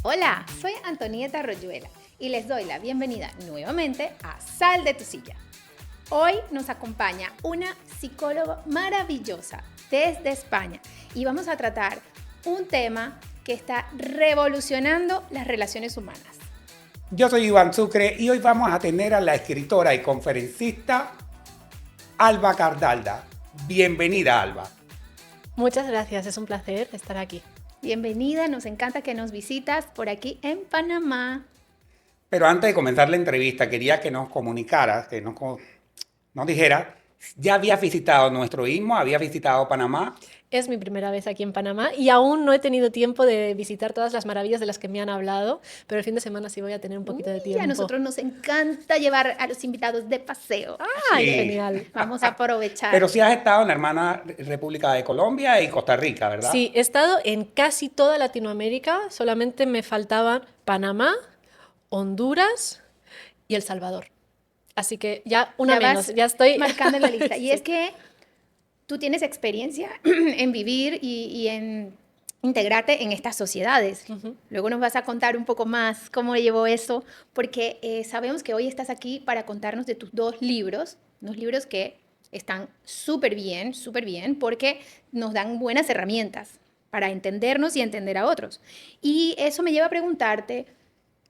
Hola, soy Antonieta Royuela y les doy la bienvenida nuevamente a Sal de tu silla. Hoy nos acompaña una psicóloga maravillosa desde España y vamos a tratar un tema que está revolucionando las relaciones humanas. Yo soy Iván Sucre y hoy vamos a tener a la escritora y conferencista Alba Cardalda. Bienvenida, Alba. Muchas gracias, es un placer estar aquí. Bienvenida, nos encanta que nos visitas por aquí en Panamá. Pero antes de comenzar la entrevista, quería que nos comunicaras, que nos dijeras, ¿ya habías visitado nuestro istmo? ¿Habías visitado Panamá? Es mi primera vez aquí en Panamá y aún no he tenido tiempo de visitar todas las maravillas de las que me han hablado, pero el fin de semana sí voy a tener un poquito de tiempo. A nosotros nos encanta llevar a los invitados de paseo. ¡Ay, Sí. genial! Vamos a aprovechar. Pero sí has estado en la hermana República de Colombia y Costa Rica, ¿verdad? Sí, he estado en casi toda Latinoamérica, solamente me faltaban Panamá, Honduras y El Salvador. Así que ya una Ya menos, vas ya estoy marcando en la lista. Y Sí. es que tú tienes experiencia en vivir y en integrarte en estas sociedades. Luego nos vas a contar un poco más cómo llevó eso, porque sabemos que hoy estás aquí para contarnos de tus dos libros, unos libros que están súper bien, porque nos dan buenas herramientas para entendernos y entender a otros. Y eso me lleva a preguntarte,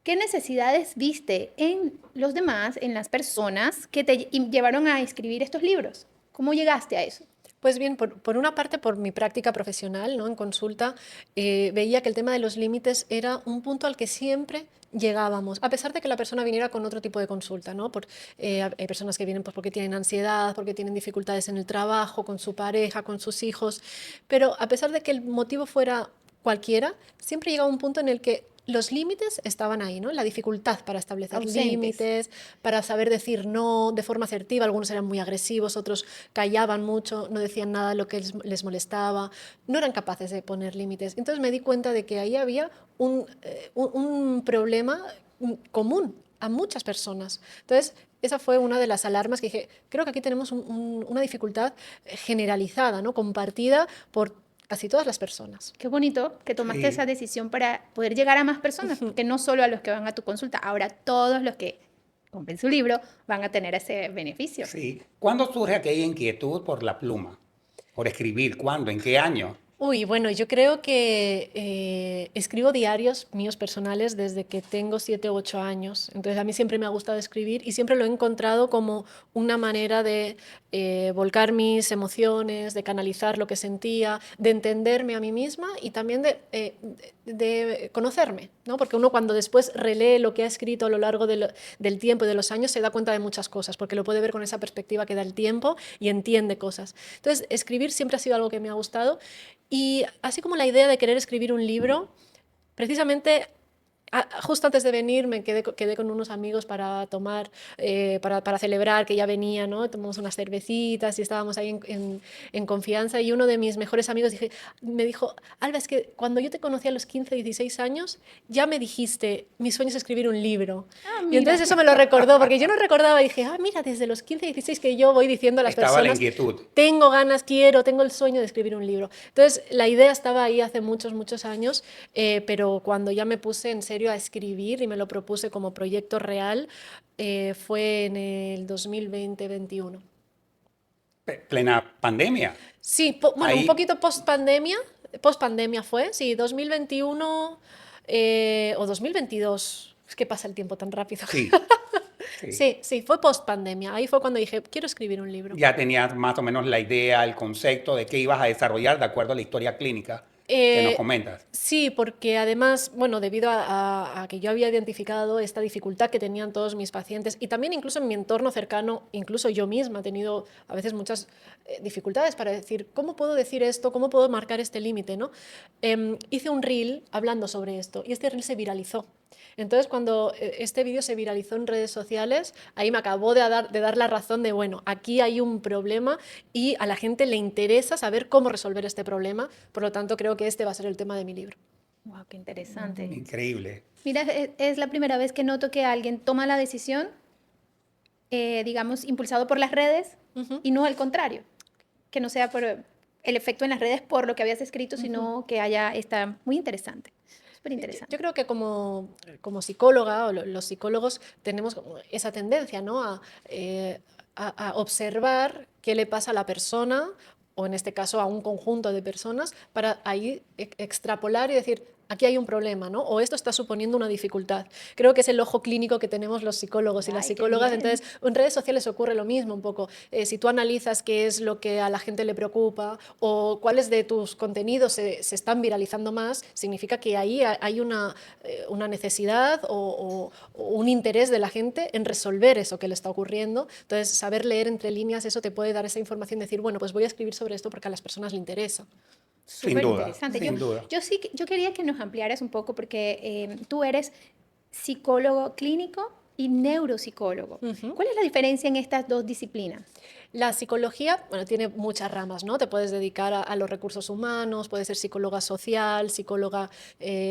¿qué necesidades viste en los demás, en las personas que te llevaron a escribir estos libros? ¿Cómo llegaste a eso? Pues bien, por una parte, por mi práctica profesional, ¿no? En consulta, veía que el tema de los límites era un punto al que siempre llegábamos, a pesar de que la persona viniera con otro tipo de consulta, ¿no? Hay personas que vienen pues, porque tienen ansiedad, porque tienen dificultades en el trabajo, con su pareja, con sus hijos, pero a pesar de que el motivo fuera cualquiera, siempre llegaba un punto en el que los límites estaban ahí, ¿no? La dificultad para establecer límites, para saber decir no de forma asertiva. Algunos eran muy agresivos, otros callaban mucho, no decían nada de lo que les molestaba, no eran capaces de poner límites. Entonces me di cuenta de que ahí había un problema común a muchas personas. Entonces, esa fue una de las alarmas que dije, creo que aquí tenemos una dificultad generalizada, ¿no? Compartida por casi todas las personas. Qué bonito que tomaste esa decisión para poder llegar a más personas, porque no solo a los que van a tu consulta, ahora todos los que compren su libro van a tener ese beneficio. Sí. ¿Cuándo surge aquella inquietud por la pluma? Por escribir, ¿cuándo? ¿En qué año? Uy, bueno, yo creo que escribo diarios míos personales desde que tengo 7 u 8 años. Entonces a mí siempre me ha gustado escribir y siempre lo he encontrado como una manera de volcar mis emociones, de canalizar lo que sentía, de entenderme a mí misma y también de conocerme, ¿no? Porque uno cuando después relee lo que ha escrito a lo largo del tiempo y de los años se da cuenta de muchas cosas, porque lo puede ver con esa perspectiva que da el tiempo y entiende cosas. Entonces, escribir siempre ha sido algo que me ha gustado. Y así como la idea de querer escribir un libro, precisamente justo antes de venir me quedé con unos amigos para tomar, para celebrar que ya venía, ¿no? Tomamos unas cervecitas y estábamos ahí en confianza y uno de mis mejores amigos me dijo, Alba, es que cuando yo te conocí a los 15, 16 años, ya me dijiste, mi sueño es escribir un libro. Y entonces eso me lo recordó, porque yo no recordaba y dije, mira, desde los 15, 16 que yo voy diciendo a las Estaba la personas, inquietud. tengo ganas, tengo el sueño de escribir un libro. Entonces la idea estaba ahí hace muchos, muchos años, pero cuando ya me puse en serio a escribir y me lo propuse como proyecto real, fue en el 2020-21. Plena pandemia. Sí, bueno, un poquito post-pandemia fue, sí, 2021 o 2022. Es que pasa el tiempo tan rápido. Sí. Sí, fue post-pandemia. Ahí fue cuando dije, quiero escribir un libro. Ya tenías más o menos la idea, el concepto de qué ibas a desarrollar de acuerdo a la historia clínica que nos comentas. Sí, porque además, bueno, debido a que yo había identificado esta dificultad que tenían todos mis pacientes y también incluso en mi entorno cercano, incluso yo misma he tenido a veces muchas dificultades para decir, ¿cómo puedo decir esto? ¿Cómo puedo marcar este límite? ¿No? Hice un reel hablando sobre esto y este reel se viralizó. Entonces, cuando este vídeo se viralizó en redes sociales, ahí me acabó de dar la razón de, bueno, aquí hay un problema y a la gente le interesa saber cómo resolver este problema. Por lo tanto, creo que este va a ser el tema de mi libro. Wow, qué interesante. Increíble. Mira, es la primera vez que noto que alguien toma la decisión, digamos, impulsado por las redes y no al contrario, que no sea por el efecto en las redes por lo que habías escrito, sino que está muy interesante. Súper interesante. Yo creo que como psicóloga, o los psicólogos tenemos como esa tendencia, ¿no? A observar qué le pasa a la persona, o en este caso a un conjunto de personas, para ahí extrapolar y decir, aquí hay un problema, ¿no? O esto está suponiendo una dificultad. Creo que es el ojo clínico que tenemos los psicólogos y las Ay, qué psicólogas. bien. Entonces, en redes sociales ocurre lo mismo un poco. Si tú analizas qué es lo que a la gente le preocupa o cuáles de tus contenidos se están viralizando más, significa que ahí hay una necesidad o un interés de la gente en resolver eso que le está ocurriendo. Entonces, saber leer entre líneas, eso te puede dar esa información, decir, bueno, pues voy a escribir sobre esto porque a las personas les interesa. Sin Súper duda, interesante. sin duda. Yo sí, yo quería que nos ampliaras un poco porque tú eres psicólogo clínico y neuropsicólogo. ¿Cuál es la diferencia en estas dos disciplinas? La psicología, bueno, tiene muchas ramas, ¿no? Te puedes dedicar a los recursos humanos, puedes ser psicóloga social, psicóloga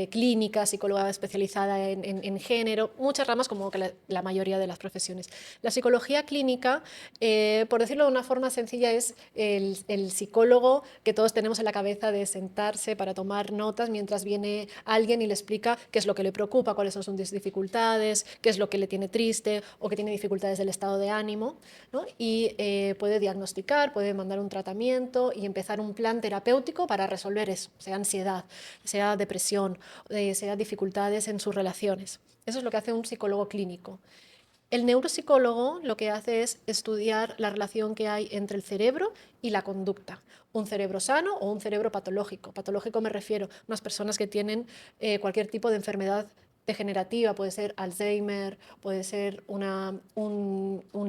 clínica, psicóloga especializada en género, muchas ramas como que la mayoría de las profesiones. La psicología clínica, por decirlo de una forma sencilla, es el psicólogo que todos tenemos en la cabeza de sentarse para tomar notas mientras viene alguien y le explica qué es lo que le preocupa, cuáles son sus dificultades, qué es lo que le tiene triste o que tiene dificultades del estado de ánimo, ¿no? Y puede diagnosticar, puede mandar un tratamiento y empezar un plan terapéutico para resolver eso, sea ansiedad, sea depresión, sea dificultades en sus relaciones. Eso es lo que hace un psicólogo clínico. El neuropsicólogo lo que hace es estudiar la relación que hay entre el cerebro y la conducta. Un cerebro sano o un cerebro patológico. Patológico me refiero a unas personas que tienen cualquier tipo de enfermedad degenerativa, puede ser Alzheimer, puede ser un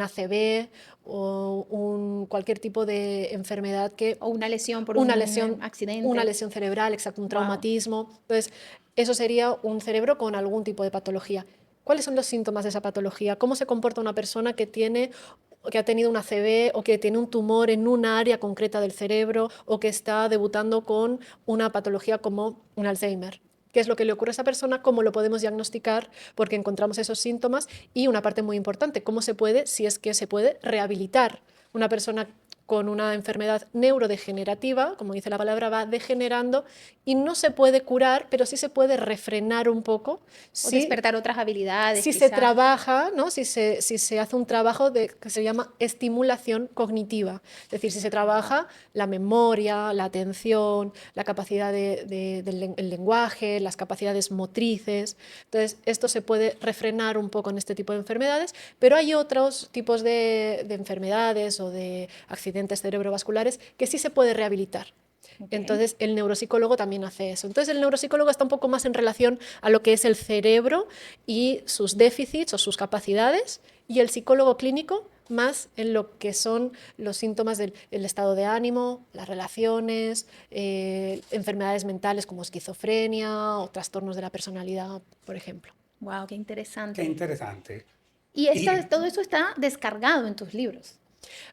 ACV o cualquier tipo de enfermedad que... O una lesión por una un lesión, accidente. una lesión cerebral, exacto, un Wow. traumatismo. Entonces, eso sería un cerebro con algún tipo de patología. ¿Cuáles son los síntomas de esa patología? ¿Cómo se comporta una persona que ha tenido un ACV o que tiene un tumor en un área concreta del cerebro o que está debutando con una patología como un Alzheimer? ¿Qué es lo que le ocurre a esa persona? ¿Cómo lo podemos diagnosticar? Porque encontramos esos síntomas. Y una parte muy importante, ¿cómo se puede, si es que se puede, rehabilitar? Una persona con una enfermedad neurodegenerativa, como dice la palabra, va degenerando y no se puede curar, pero sí se puede refrenar un poco. O Si despertar otras habilidades. si se trabaja, ¿no? si se hace un trabajo que se llama estimulación cognitiva, es decir, si se trabaja la memoria, la atención, la capacidad del lenguaje, las capacidades motrices. Entonces, esto se puede refrenar un poco en este tipo de enfermedades, pero hay otros tipos de enfermedades o de accidentes cerebrovasculares que sí se puede rehabilitar. Okay. Entonces, el neuropsicólogo también hace eso. Entonces, el neuropsicólogo está un poco más en relación a lo que es el cerebro y sus déficits o sus capacidades, y el psicólogo clínico más en lo que son los síntomas del estado de ánimo, las relaciones, enfermedades mentales como esquizofrenia o trastornos de la personalidad, por ejemplo. Wow, qué interesante. Qué interesante. Y todo eso está descargado en tus libros.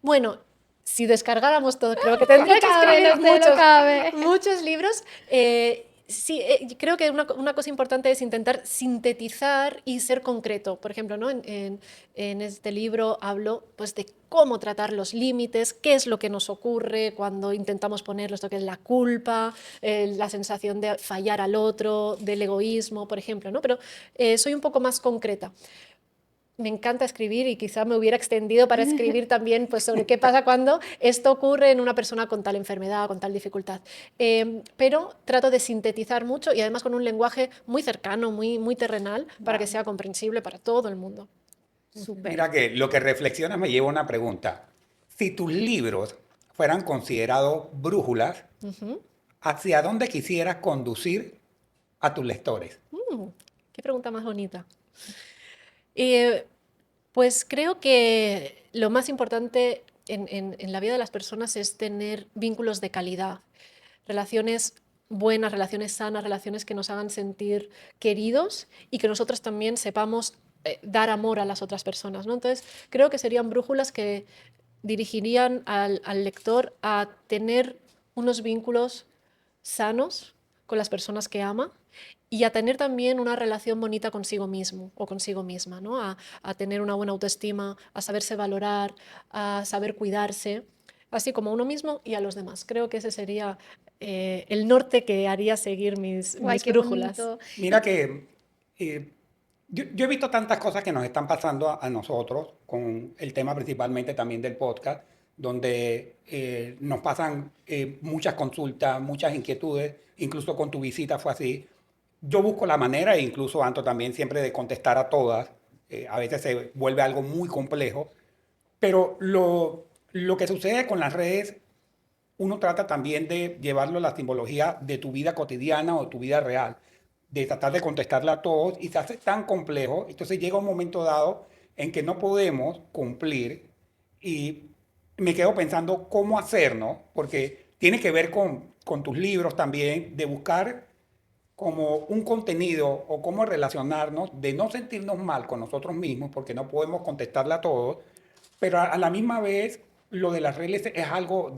Bueno, si descargáramos todo, creo que tendría que escribir muchos libros. Sí, creo que una cosa importante es intentar sintetizar y ser concreto. Por ejemplo, ¿no? en este libro hablo pues, de cómo tratar los límites, qué es lo que nos ocurre cuando intentamos poner esto que es la culpa, la sensación de fallar al otro, del egoísmo, por ejemplo, ¿no? Pero soy un poco más concreta. Me encanta escribir y quizá me hubiera extendido para escribir también pues, sobre qué pasa cuando esto ocurre en una persona con tal enfermedad, con tal dificultad. Pero trato de sintetizar mucho y además con un lenguaje muy cercano, muy terrenal, para que sea comprensible para todo el mundo. Súper. Mira que lo que reflexionas me lleva a una pregunta. Si tus libros fueran considerados brújulas, ¿hacia dónde quisieras conducir a tus lectores? Qué pregunta más bonita. Pues creo que lo más importante en la vida de las personas es tener vínculos de calidad, relaciones buenas, relaciones sanas, relaciones que nos hagan sentir queridos y que nosotros también sepamos dar amor a las otras personas, ¿no? Entonces, creo que serían brújulas que dirigirían al lector a tener unos vínculos sanos con las personas que ama y a tener también una relación bonita consigo mismo o consigo misma, ¿no? A tener una buena autoestima, a saberse valorar, a saber cuidarse, así como a uno mismo y a los demás. Creo que ese sería el norte que haría seguir mis Qué brújulas. bonito. Mira que yo he visto tantas cosas que nos están pasando a nosotros con el tema principalmente también del podcast, donde nos pasan muchas consultas, muchas inquietudes, incluso con tu visita fue así. Yo busco la manera, e incluso Anto también, siempre de contestar a todas. A veces se vuelve algo muy complejo, pero lo que sucede con las redes, uno trata también de llevarlo a la simbología de tu vida cotidiana o tu vida real, de tratar de contestarle a todos y se hace tan complejo, entonces llega un momento dado en que no podemos cumplir y me quedo pensando cómo hacer, ¿no? Porque tiene que ver con tus libros también, de buscar como un contenido o cómo relacionarnos, de no sentirnos mal con nosotros mismos, porque no podemos contestarle a todos, pero a la misma vez lo de las redes es algo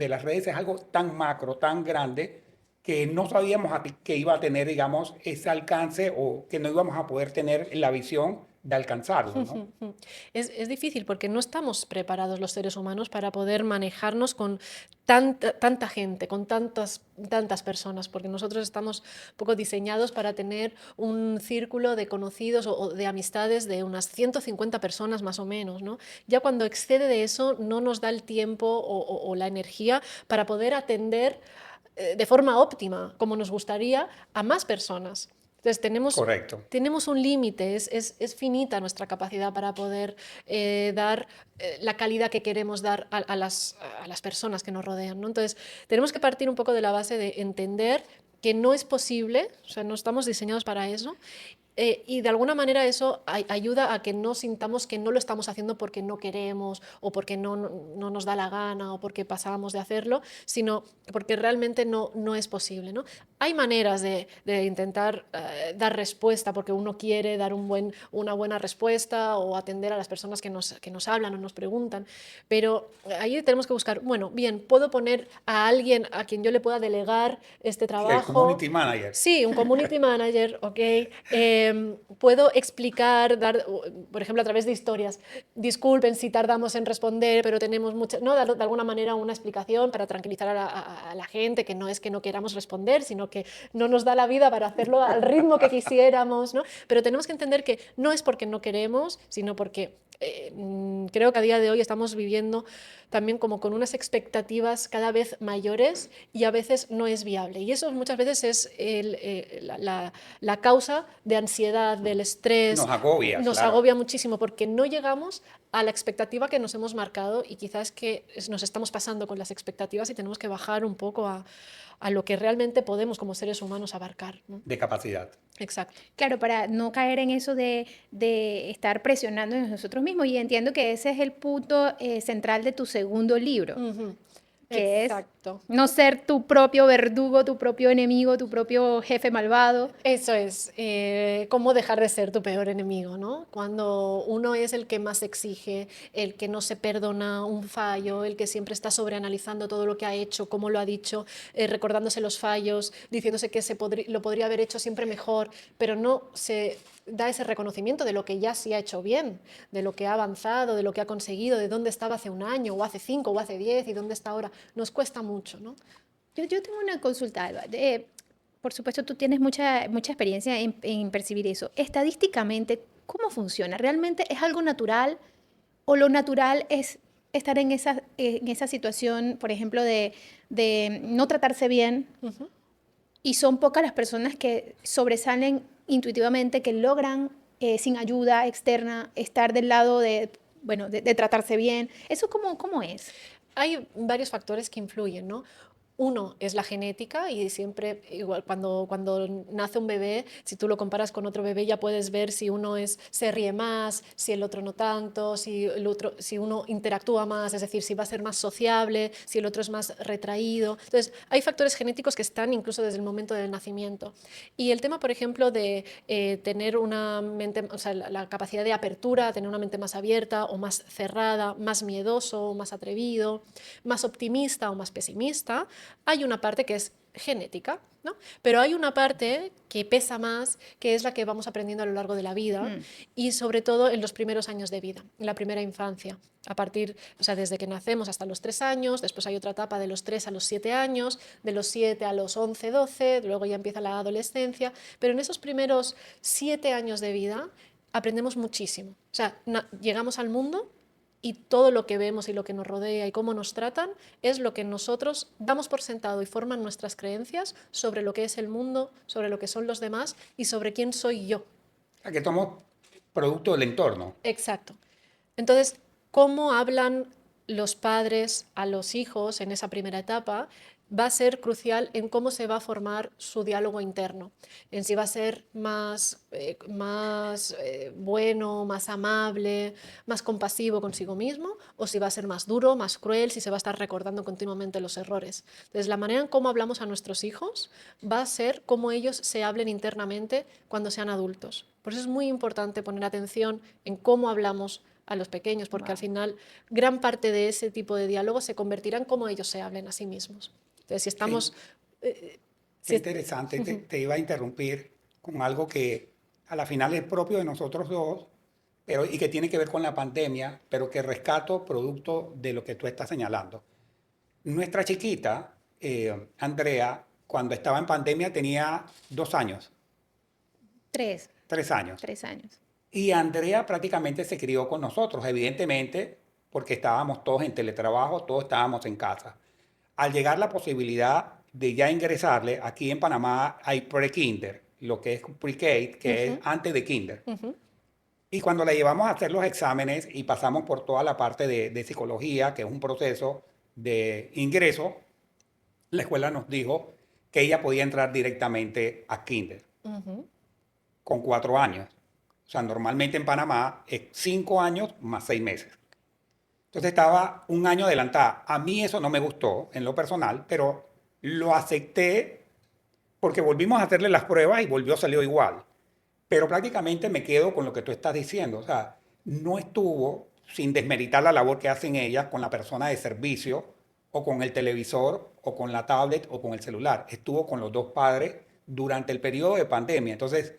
tan macro, tan grande, que no sabíamos que iba a tener, digamos, ese alcance o que no íbamos a poder tener la visión de alcanzarlo, ¿no? Es difícil porque no estamos preparados los seres humanos para poder manejarnos con tanta gente, con tantas personas, porque nosotros estamos poco diseñados para tener un círculo de conocidos o de amistades de unas 150 personas más o menos, ¿no? Ya cuando excede de eso no nos da el tiempo o la energía para poder atender de forma óptima, como nos gustaría, a más personas. Entonces Correcto. tenemos un límite, es finita nuestra capacidad para poder dar la calidad que queremos dar a las personas que nos rodean, ¿no? Entonces tenemos que partir un poco de la base de entender que no es posible, o sea, no estamos diseñados para eso. Y de alguna manera eso ayuda a que no sintamos que no lo estamos haciendo porque no queremos o porque no nos da la gana o porque pasábamos de hacerlo, sino porque realmente no es posible, ¿no? Hay maneras de intentar dar respuesta porque uno quiere dar una buena respuesta o atender a las personas que nos hablan o nos preguntan, pero ahí tenemos que buscar, bueno, bien, puedo poner a alguien a quien yo le pueda delegar este Sí, el trabajo. community manager. Sí, un community manager, ok. Puedo explicar, por ejemplo, a través de historias, disculpen si tardamos en responder, pero tenemos mucha, ¿no? Dar de alguna manera una explicación para tranquilizar a la gente, que no es que no queramos responder, sino que no nos da la vida para hacerlo al ritmo que quisiéramos, ¿no? Pero tenemos que entender que no es porque no queremos, sino porque creo que a día de hoy estamos viviendo también como con unas expectativas cada vez mayores y a veces no es viable. Y eso muchas veces es la causa de ansiedad, del estrés. Nos agobia, Nos claro. agobia muchísimo porque no llegamos a la expectativa que nos hemos marcado y quizás que nos estamos pasando con las expectativas y tenemos que bajar un poco a lo que realmente podemos como seres humanos abarcar, ¿no? De capacidad. Exacto. Claro, para no caer en eso de estar presionando en nosotros mismos. Y entiendo que ese es el punto central de tu segundo libro, que Exacto. es no ser tu propio verdugo, tu propio enemigo, tu propio jefe malvado. Eso es, cómo dejar de ser tu peor enemigo, ¿no? Cuando uno es el que más exige, el que no se perdona un fallo, el que siempre está sobreanalizando todo lo que ha hecho, cómo lo ha dicho, recordándose los fallos, diciéndose que lo podría haber hecho siempre mejor, pero no se da ese reconocimiento de lo que ya sí ha hecho bien, de lo que ha avanzado, de lo que ha conseguido, de dónde estaba hace un año, o hace 5, o hace 10, y dónde está ahora. Nos cuesta mucho, ¿no? Yo tengo una consulta, Alba. Por supuesto, tú tienes mucha experiencia en percibir eso. Estadísticamente, ¿cómo funciona? ¿Realmente es algo natural o lo natural es estar en esa situación, por ejemplo, de no tratarse bien? Y son pocas las personas que sobresalen intuitivamente, que logran sin ayuda externa estar del lado bueno, de tratarse bien. ¿Eso cómo es? Hay varios factores que influyen, ¿no? Uno es la genética y siempre, igual cuando nace un bebé, si tú lo comparas con otro bebé ya puedes ver si uno se ríe más, si el otro no tanto, si uno interactúa más, es decir, si va a ser más sociable, si el otro es más retraído. Entonces, hay factores genéticos que están incluso desde el momento del nacimiento. Y el tema, por ejemplo, de tener una mente, o sea, la capacidad de apertura, tener una mente más abierta o más cerrada, más miedoso o más atrevido, más optimista o más pesimista, hay una parte que es genética, ¿no? Pero hay una parte que pesa más, que es la que vamos aprendiendo a lo largo de la vida y sobre todo en los primeros años de vida, en la primera infancia. A partir, o sea, desde que nacemos hasta los 3 años, después hay otra etapa de los 3 a los 7 años, de los 7 a los 11, 12, luego ya empieza la adolescencia, pero en esos primeros 7 años de vida aprendemos muchísimo. O sea, llegamos al mundo y todo lo que vemos y lo que nos rodea y cómo nos tratan es lo que nosotros damos por sentado y forman nuestras creencias sobre lo que es el mundo, sobre lo que son los demás y sobre quién soy yo. O sea, que somos producto del entorno. Exacto. Entonces, cómo hablan los padres a los hijos en esa primera etapa va a ser crucial en cómo se va a formar su diálogo interno, en si va a ser más bueno, más amable, más compasivo consigo mismo, o si va a ser más duro, más cruel, si se va a estar recordando continuamente los errores. Entonces, la manera en cómo hablamos a nuestros hijos va a ser cómo ellos se hablen internamente cuando sean adultos. Por eso es muy importante poner atención en cómo hablamos a los pequeños, porque al final gran parte de ese tipo de diálogo se convertirá en cómo ellos se hablen a sí mismos. Entonces, si estamos... Qué interesante, te iba a interrumpir con algo que a la final es propio de nosotros dos, pero, y que tiene que ver con la pandemia, pero que rescato producto de lo que tú estás señalando. Nuestra chiquita, Andrea, cuando estaba en pandemia tenía 2 años, 3, 3 años. 3 años. Y Andrea prácticamente se crió con nosotros, evidentemente, porque estábamos todos en teletrabajo, todos estábamos en casa. Al llegar la posibilidad de ya ingresarle, aquí en Panamá hay pre-kinder, lo que es pre-K, que es antes de kinder. Y cuando la llevamos a hacer los exámenes y pasamos por toda la parte de psicología, que es un proceso de ingreso, la escuela nos dijo que ella podía entrar directamente a kinder con 4 años. O sea, normalmente en Panamá es 5 años más 6 meses. Entonces estaba un año adelantada. A mí eso no me gustó en lo personal, pero lo acepté porque volvimos a hacerle las pruebas y salió igual. Pero prácticamente me quedo con lo que tú estás diciendo. O sea, no estuvo, sin desmeritar la labor que hacen ellas, con la persona de servicio o con el televisor o con la tablet o con el celular. Estuvo con los dos padres durante el periodo de pandemia. Entonces,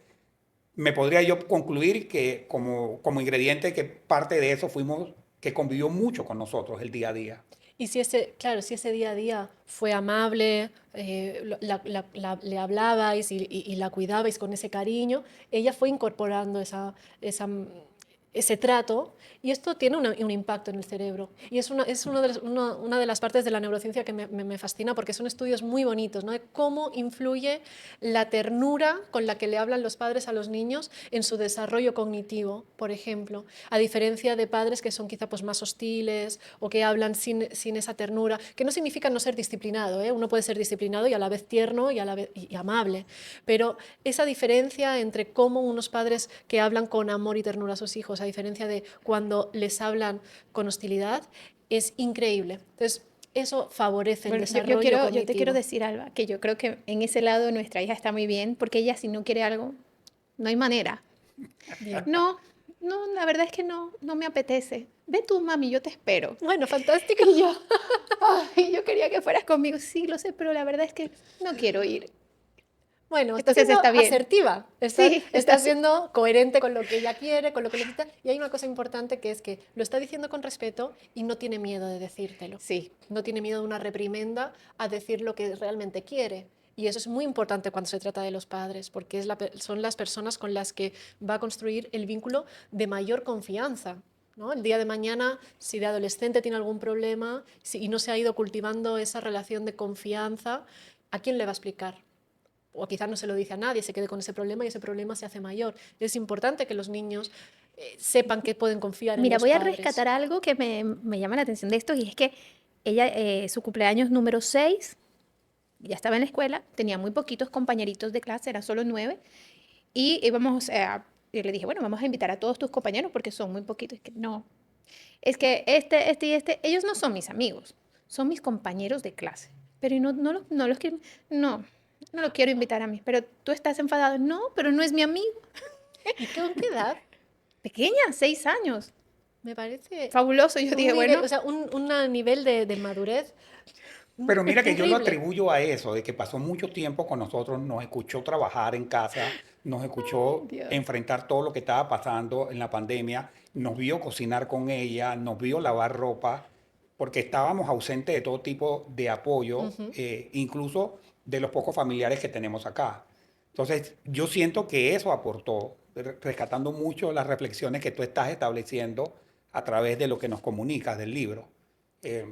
me podría yo concluir que como ingrediente que parte de eso fuimos, que convivió mucho con nosotros el día a día. Y si ese día a día fue amable, le hablabais y la cuidabais con ese cariño, ella fue incorporando ese trato y esto tiene un impacto en el cerebro. Y es una de las partes de la neurociencia que me fascina porque son estudios muy bonitos, ¿no? De cómo influye la ternura con la que le hablan los padres a los niños en su desarrollo cognitivo, por ejemplo, a diferencia de padres que son quizá pues, más hostiles o que hablan sin esa ternura, que no significa no ser disciplinado, ¿eh? Uno puede ser disciplinado y a la vez tierno y a la vez y amable, pero esa diferencia entre cómo unos padres que hablan con amor y ternura a sus hijos, a diferencia de cuando les hablan con hostilidad, es increíble. Entonces, eso favorece el desarrollo cognitivo. Yo te quiero decir, Alba, que yo creo que en ese lado nuestra hija está muy bien, porque ella si no quiere algo, no hay manera. Bien. No, la verdad es que no me apetece. Ve tú, mami, yo te espero. Bueno, fantástico. Y yo quería que fueras conmigo. Sí, lo sé, pero la verdad es que no quiero ir. Bueno, Entonces está siendo está bien. asertiva, Sí, está siendo coherente con lo que ella quiere, con lo que necesita. Y hay una cosa importante que es que lo está diciendo con respeto y no tiene miedo de decírtelo. Sí. No tiene miedo de una reprimenda a decir lo que realmente quiere. Y eso es muy importante cuando se trata de los padres, porque son las personas con las que va a construir el vínculo de mayor confianza, ¿no? El día de mañana, si de adolescente tiene algún problema y no se ha ido cultivando esa relación de confianza, ¿a quién le va a explicar? O quizás no se lo dice a nadie, se quede con ese problema y ese problema se hace mayor. Es importante que los niños sepan que pueden confiar en los Mira, voy a padres. rescatar algo que me llama la atención de esto, y es que ella, su cumpleaños número 6, ya estaba en la escuela, tenía muy poquitos compañeritos de clase, eran solo 9, y yo le dije, bueno, vamos a invitar a todos tus compañeros porque son muy poquitos. Es que no, es que ellos no son mis amigos, son mis compañeros de clase, pero no los quiero, no lo quiero invitar a mí. Pero tú estás enfadado. No, pero no es mi amigo. ¿Y con qué edad? Pequeña, 6 años. Me parece Fabuloso. Yo dije, bueno. O sea, un nivel de madurez Pero mira que yo lo terrible. atribuyo a eso, de que pasó mucho tiempo con nosotros, nos escuchó trabajar en casa, nos escuchó Dios. enfrentar todo lo que estaba pasando en la pandemia, nos vio cocinar con ella, nos vio lavar ropa, porque estábamos ausentes de todo tipo de apoyo, Ujú. incluso de los pocos familiares que tenemos acá. Entonces, yo siento que eso aportó, rescatando mucho las reflexiones que tú estás estableciendo a través de lo que nos comunicas del libro. Para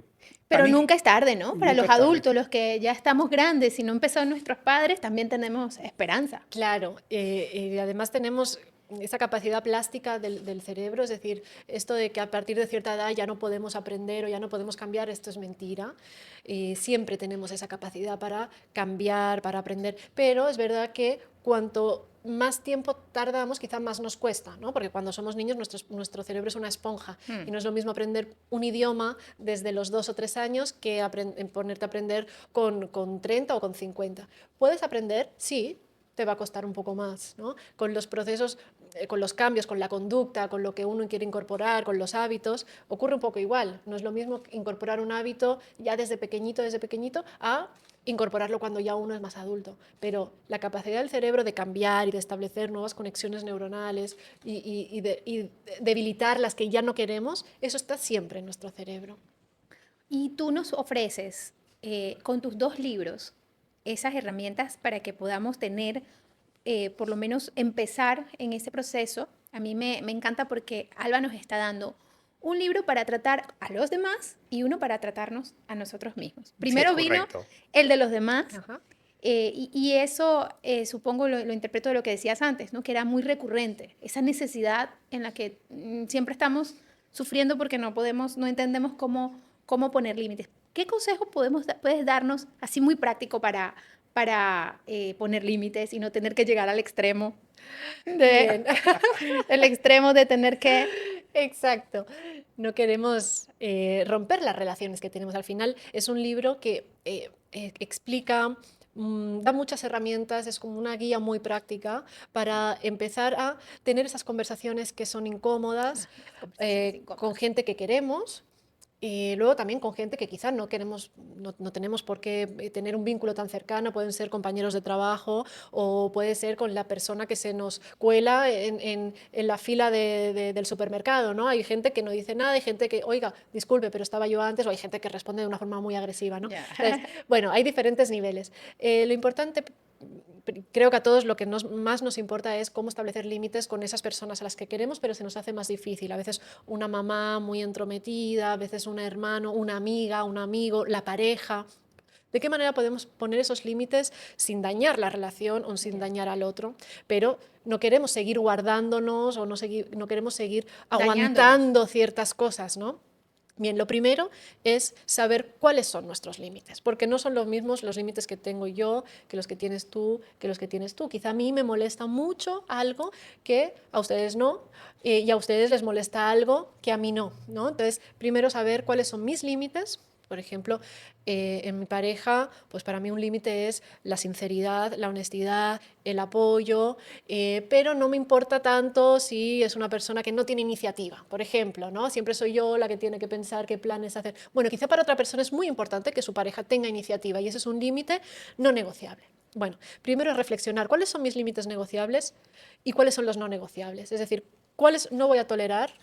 Pero mí, nunca es tarde, ¿no? Para nunca los es tarde. adultos, los que ya estamos grandes, si no empezaron nuestros padres, también tenemos esperanza. Claro, y además tenemos esa capacidad plástica del cerebro, es decir, esto de que a partir de cierta edad ya no podemos aprender o ya no podemos cambiar, esto es mentira. Siempre tenemos esa capacidad para cambiar, para aprender, pero es verdad que cuanto más tiempo tardamos, quizá más nos cuesta, ¿no? Porque cuando somos niños nuestro cerebro es una esponja y no es lo mismo aprender un idioma desde los 2 o 3 años que ponerte a aprender con 30 o con 50. ¿Puedes aprender? Sí, te va a costar un poco más, ¿no? Con los procesos, con los cambios, con la conducta, con lo que uno quiere incorporar, con los hábitos, ocurre un poco igual. No es lo mismo incorporar un hábito ya desde pequeñito, a incorporarlo cuando ya uno es más adulto. Pero la capacidad del cerebro de cambiar y de establecer nuevas conexiones neuronales y debilitar las que ya no queremos, eso está siempre en nuestro cerebro. Y tú nos ofreces con tus 2 libros esas herramientas para que podamos tener, por lo menos empezar en ese proceso. A mí me encanta porque Alba nos está dando un libro para tratar a los demás y uno para tratarnos a nosotros mismos. Sí, es Primero vino correcto. el de los demás Ajá. y eso supongo lo interpreto de lo que decías antes, ¿no? Que era muy recurrente, esa necesidad en la que siempre estamos sufriendo porque no podemos, no entendemos cómo poner límites. ¿Qué consejo puedes darnos así muy práctico para poner límites y no tener que llegar al extremo de, Bien. el extremo de tener que... Exacto. No queremos romper las relaciones que tenemos. Al final es un libro que explica, da muchas herramientas, es como una guía muy práctica para empezar a tener esas conversaciones que son incómodas Las conversaciones con incómodas. gente que queremos. Y luego también con gente que quizás no queremos, no tenemos por qué tener un vínculo tan cercano, pueden ser compañeros de trabajo o puede ser con la persona que se nos cuela en la fila del supermercado, ¿no? Hay gente que no dice nada, hay gente que, oiga, disculpe, pero estaba yo antes, o hay gente que responde de una forma muy agresiva, ¿no? Ya. Entonces, bueno, hay diferentes niveles. Lo importante, creo que a todos lo que más nos importa es cómo establecer límites con esas personas a las que queremos, pero se nos hace más difícil. A veces una mamá muy entrometida, a veces un hermano, una amiga, un amigo, la pareja. ¿De qué manera podemos poner esos límites sin dañar la relación o sin Ya. dañar al otro? Pero no queremos seguir guardándonos o no queremos seguir Dañándonos. aguantando ciertas cosas, ¿no? Bien, lo primero es saber cuáles son nuestros límites, porque no son los mismos los límites que tengo yo, que los que tienes tú, que los que tienes tú. Quizá a mí me molesta mucho algo que a ustedes no, y a ustedes les molesta algo que a mí no, ¿no? Entonces, primero saber cuáles son mis límites. Por ejemplo, en mi pareja, pues para mí un límite es la sinceridad, la honestidad, el apoyo, pero no me importa tanto si es una persona que no tiene iniciativa, por ejemplo, ¿no? Siempre soy yo la que tiene que pensar qué planes hacer. Bueno, quizá para otra persona es muy importante que su pareja tenga iniciativa y ese es un límite no negociable. Bueno, primero es reflexionar cuáles son mis límites negociables y cuáles son los no negociables. Es decir, cuáles no voy a tolerar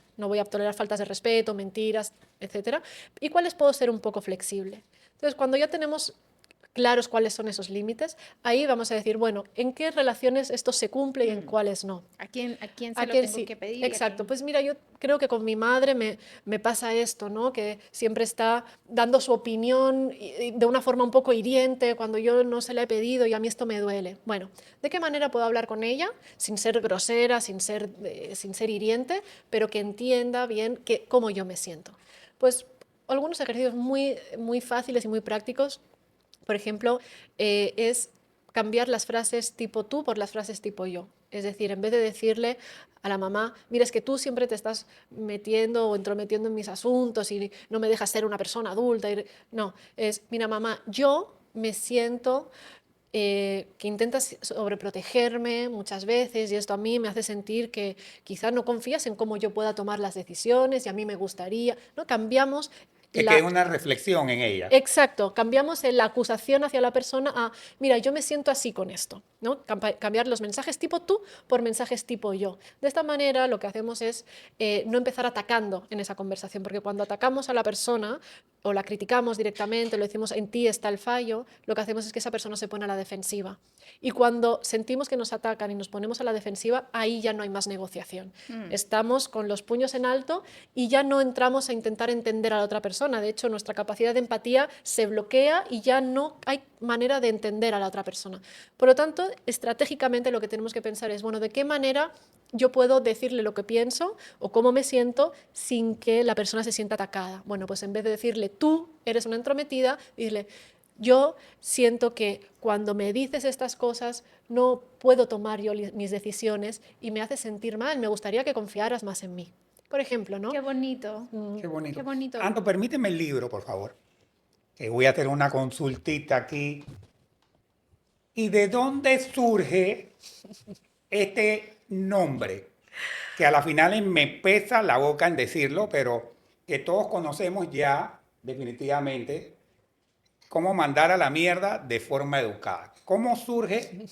faltas de respeto, mentiras, etcétera, y cuáles puedo ser un poco flexible. Entonces, cuando ya tenemos claros cuáles son esos límites, ahí vamos a decir, bueno, ¿en qué relaciones esto se cumple y en cuáles no? ¿A quién se ¿A lo quién tengo sí? que pedir y a quién Exacto, no? pues mira, yo creo que con mi madre me pasa esto, ¿no? Que siempre está dando su opinión y de una forma un poco hiriente cuando yo no se la he pedido y a mí esto me duele. Bueno, ¿de qué manera puedo hablar con ella sin ser grosera, sin ser hiriente, pero que entienda bien cómo yo me siento? Pues algunos ejercicios muy fáciles y muy prácticos, por ejemplo, es cambiar las frases tipo tú por las frases tipo yo. Es decir, en vez de decirle a la mamá, mira, es que tú siempre te estás metiendo o entrometiendo en mis asuntos y no me dejas ser una persona adulta. No, es, mira, mamá, yo me siento que intentas sobreprotegerme muchas veces y esto a mí me hace sentir que quizás no confías en cómo yo pueda tomar las decisiones y a mí me gustaría, ¿no? Cambiamos Que quede una reflexión en ella. Exacto, cambiamos la acusación hacia la persona a, mira, yo me siento así con esto, ¿no? Cambiar los mensajes tipo tú por mensajes tipo yo. De esta manera lo que hacemos es no empezar atacando en esa conversación, porque cuando atacamos a la persona o la criticamos directamente, lo decimos en ti está el fallo, lo que hacemos es que esa persona se pone a la defensiva. Y cuando sentimos que nos atacan y nos ponemos a la defensiva, ahí ya no hay más negociación. Estamos con los puños en alto y ya no entramos a intentar entender a la otra persona. De hecho, nuestra capacidad de empatía se bloquea y ya no hay manera de entender a la otra persona. Por lo tanto, estratégicamente lo que tenemos que pensar es, bueno, ¿de qué manera yo puedo decirle lo que pienso o cómo me siento sin que la persona se sienta atacada? Bueno, pues en vez de decirle, tú eres una entrometida, dile, yo siento que cuando me dices estas cosas no puedo tomar yo mis decisiones y me hace sentir mal, me gustaría que confiaras más en mí. Por ejemplo, ¿no? Qué bonito. Qué bonito. Qué bonito. Anto, permíteme el libro, por favor. Que voy a hacer una consultita aquí. ¿Y de dónde surge este nombre? Que a la final me pesa la boca en decirlo, pero que todos conocemos ya definitivamente cómo mandar a la mierda de forma educada. ¿Cómo surge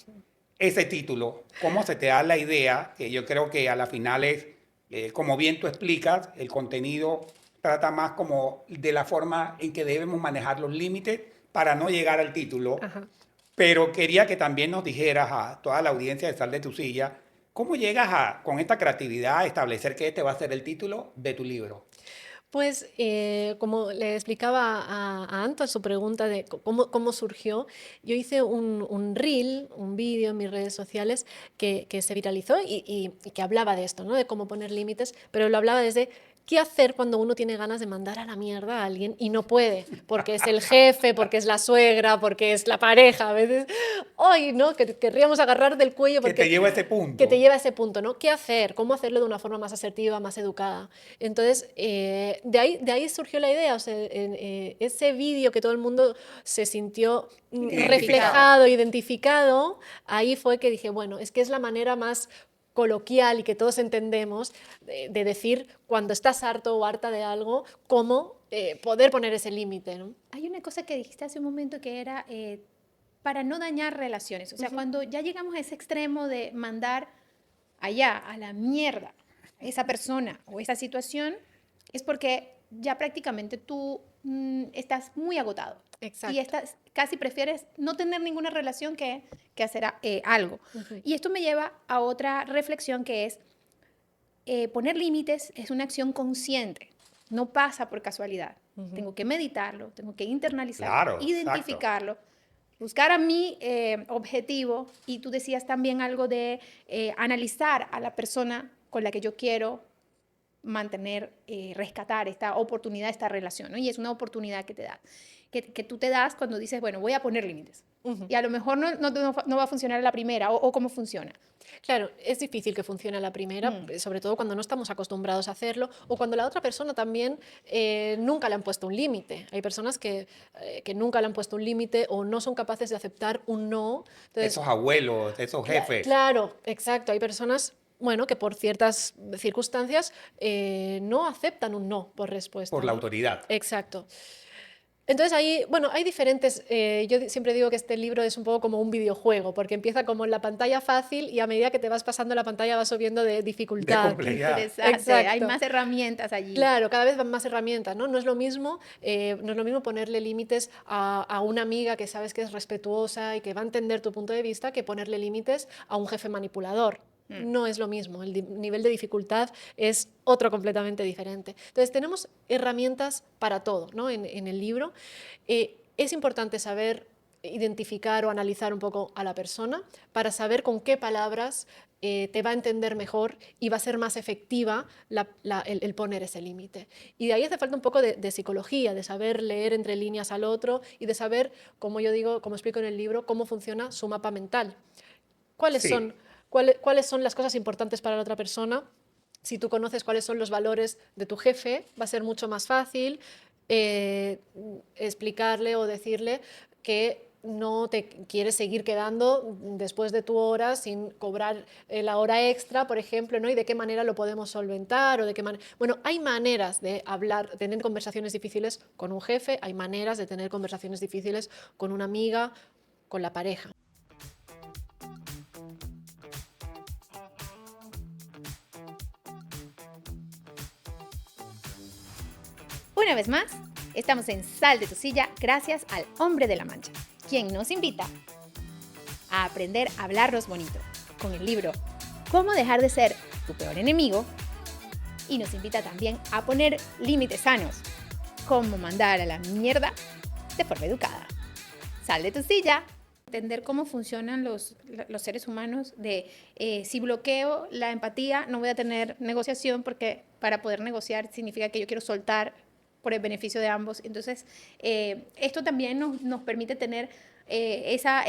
ese título? ¿Cómo se te da la idea? Que yo creo que a la final es, como bien tú explicas, el contenido trata más como de la forma en que debemos manejar los límites para no llegar al título. Ajá. Pero quería que también nos dijeras a toda la audiencia de Sal de tu Silla, ¿cómo llegas con esta creatividad a establecer que este va a ser el título de tu libro? Pues como le explicaba a Anto su pregunta de cómo surgió, yo hice un reel, un vídeo en mis redes sociales que se viralizó y que hablaba de esto, ¿no? De cómo poner límites, pero lo hablaba desde qué hacer cuando uno tiene ganas de mandar a la mierda a alguien y no puede, porque es el jefe, porque es la suegra, porque es la pareja, a veces, ¡ay, no! Que querríamos agarrar del cuello Que porque... te lleva a ese punto. Que te lleva a ese punto, ¿no? ¿Qué hacer? ¿Cómo hacerlo de una forma más asertiva, más educada? Entonces, de ahí surgió la idea, o sea, ese vídeo que todo el mundo se sintió reflejado, identificado, ahí fue que dije, bueno, es que es la manera más coloquial y que todos entendemos de decir cuando estás harto o harta de algo, cómo poder poner ese límite, ¿no? Hay una cosa que dijiste hace un momento que era para no dañar relaciones. O sea, cuando ya llegamos a ese extremo de mandar allá, a la mierda, a esa persona o esa situación, es porque ya prácticamente tú estás muy agotado. Exacto. Y casi prefieres no tener ninguna relación que hacer algo. Y esto me lleva a otra reflexión que es, poner límites es una acción consciente, no pasa por casualidad. Tengo que meditarlo, tengo que internalizarlo, Claro, identificarlo, buscar a mi objetivo. Y tú decías también algo de analizar a la persona con la que yo quiero mantener, rescatar esta oportunidad, esta relación, ¿no? Y es una oportunidad que te da, que tú te das cuando dices, bueno, voy a poner límites. Y a lo mejor no va a funcionar a la primera, o cómo funciona. Claro, es difícil que funcione a la primera, sobre todo cuando no estamos acostumbrados a hacerlo o cuando la otra persona también nunca le han puesto un límite. Hay personas que nunca le han puesto un límite o no son capaces de aceptar un no. Entonces, esos abuelos, esos jefes. Claro, exacto. Hay personas, bueno, que por ciertas circunstancias no aceptan un no por respuesta. Por la ¿no? autoridad. Exacto. Entonces ahí, bueno, hay diferentes, yo siempre digo que este libro es un poco como un videojuego, porque empieza como en la pantalla fácil y a medida que te vas pasando la pantalla vas subiendo de dificultad. De complejidad. Interesante. Exacto. Hay más herramientas allí. Claro, cada vez van más herramientas, ¿no? No es lo mismo ponerle límites a una amiga que sabes que es respetuosa y que va a entender tu punto de vista que ponerle límites a un jefe manipulador. No es lo mismo, el nivel de dificultad es otro completamente diferente. Entonces tenemos herramientas para todo, ¿no? en el libro. Es importante saber identificar o analizar un poco a la persona para saber con qué palabras te va a entender mejor y va a ser más efectiva el poner ese límite. Y de ahí hace falta un poco de psicología, de saber leer entre líneas al otro y de saber, como yo digo, como explico en el libro, cómo funciona su mapa mental. ¿Cuáles son las cosas importantes para la otra persona? Si tú conoces cuáles son los valores de tu jefe, va a ser mucho más fácil explicarle o decirle que no te quieres seguir quedando después de tu hora sin cobrar la hora extra, por ejemplo, ¿no? Y de qué manera lo podemos solventar o de qué manera... Bueno, hay maneras de hablar, tener conversaciones difíciles con un jefe, hay maneras de tener conversaciones difíciles con una amiga, con la pareja. Una vez más, estamos en Sal de tu Silla gracias al Hombre de la Mancha, quien nos invita a aprender a hablarnos bonito con el libro Cómo dejar de ser tu peor enemigo, y nos invita también a poner límites sanos, cómo mandar a la mierda de forma educada. Sal de tu silla. Entender cómo funcionan los seres humanos, si bloqueo la empatía no voy a tener negociación, porque para poder negociar significa que yo quiero soltar por el beneficio de ambos. Entonces, esto también nos permite tener esas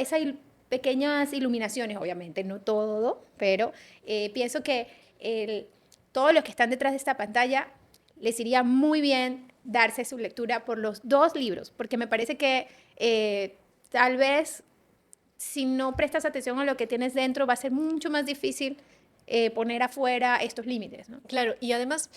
pequeñas iluminaciones, obviamente, no todo, pero pienso que todos los que están detrás de esta pantalla les iría muy bien darse su lectura por los 2 libros, porque me parece que tal vez si no prestas atención a lo que tienes dentro va a ser mucho más difícil poner afuera estos límites, ¿no? Claro, y además,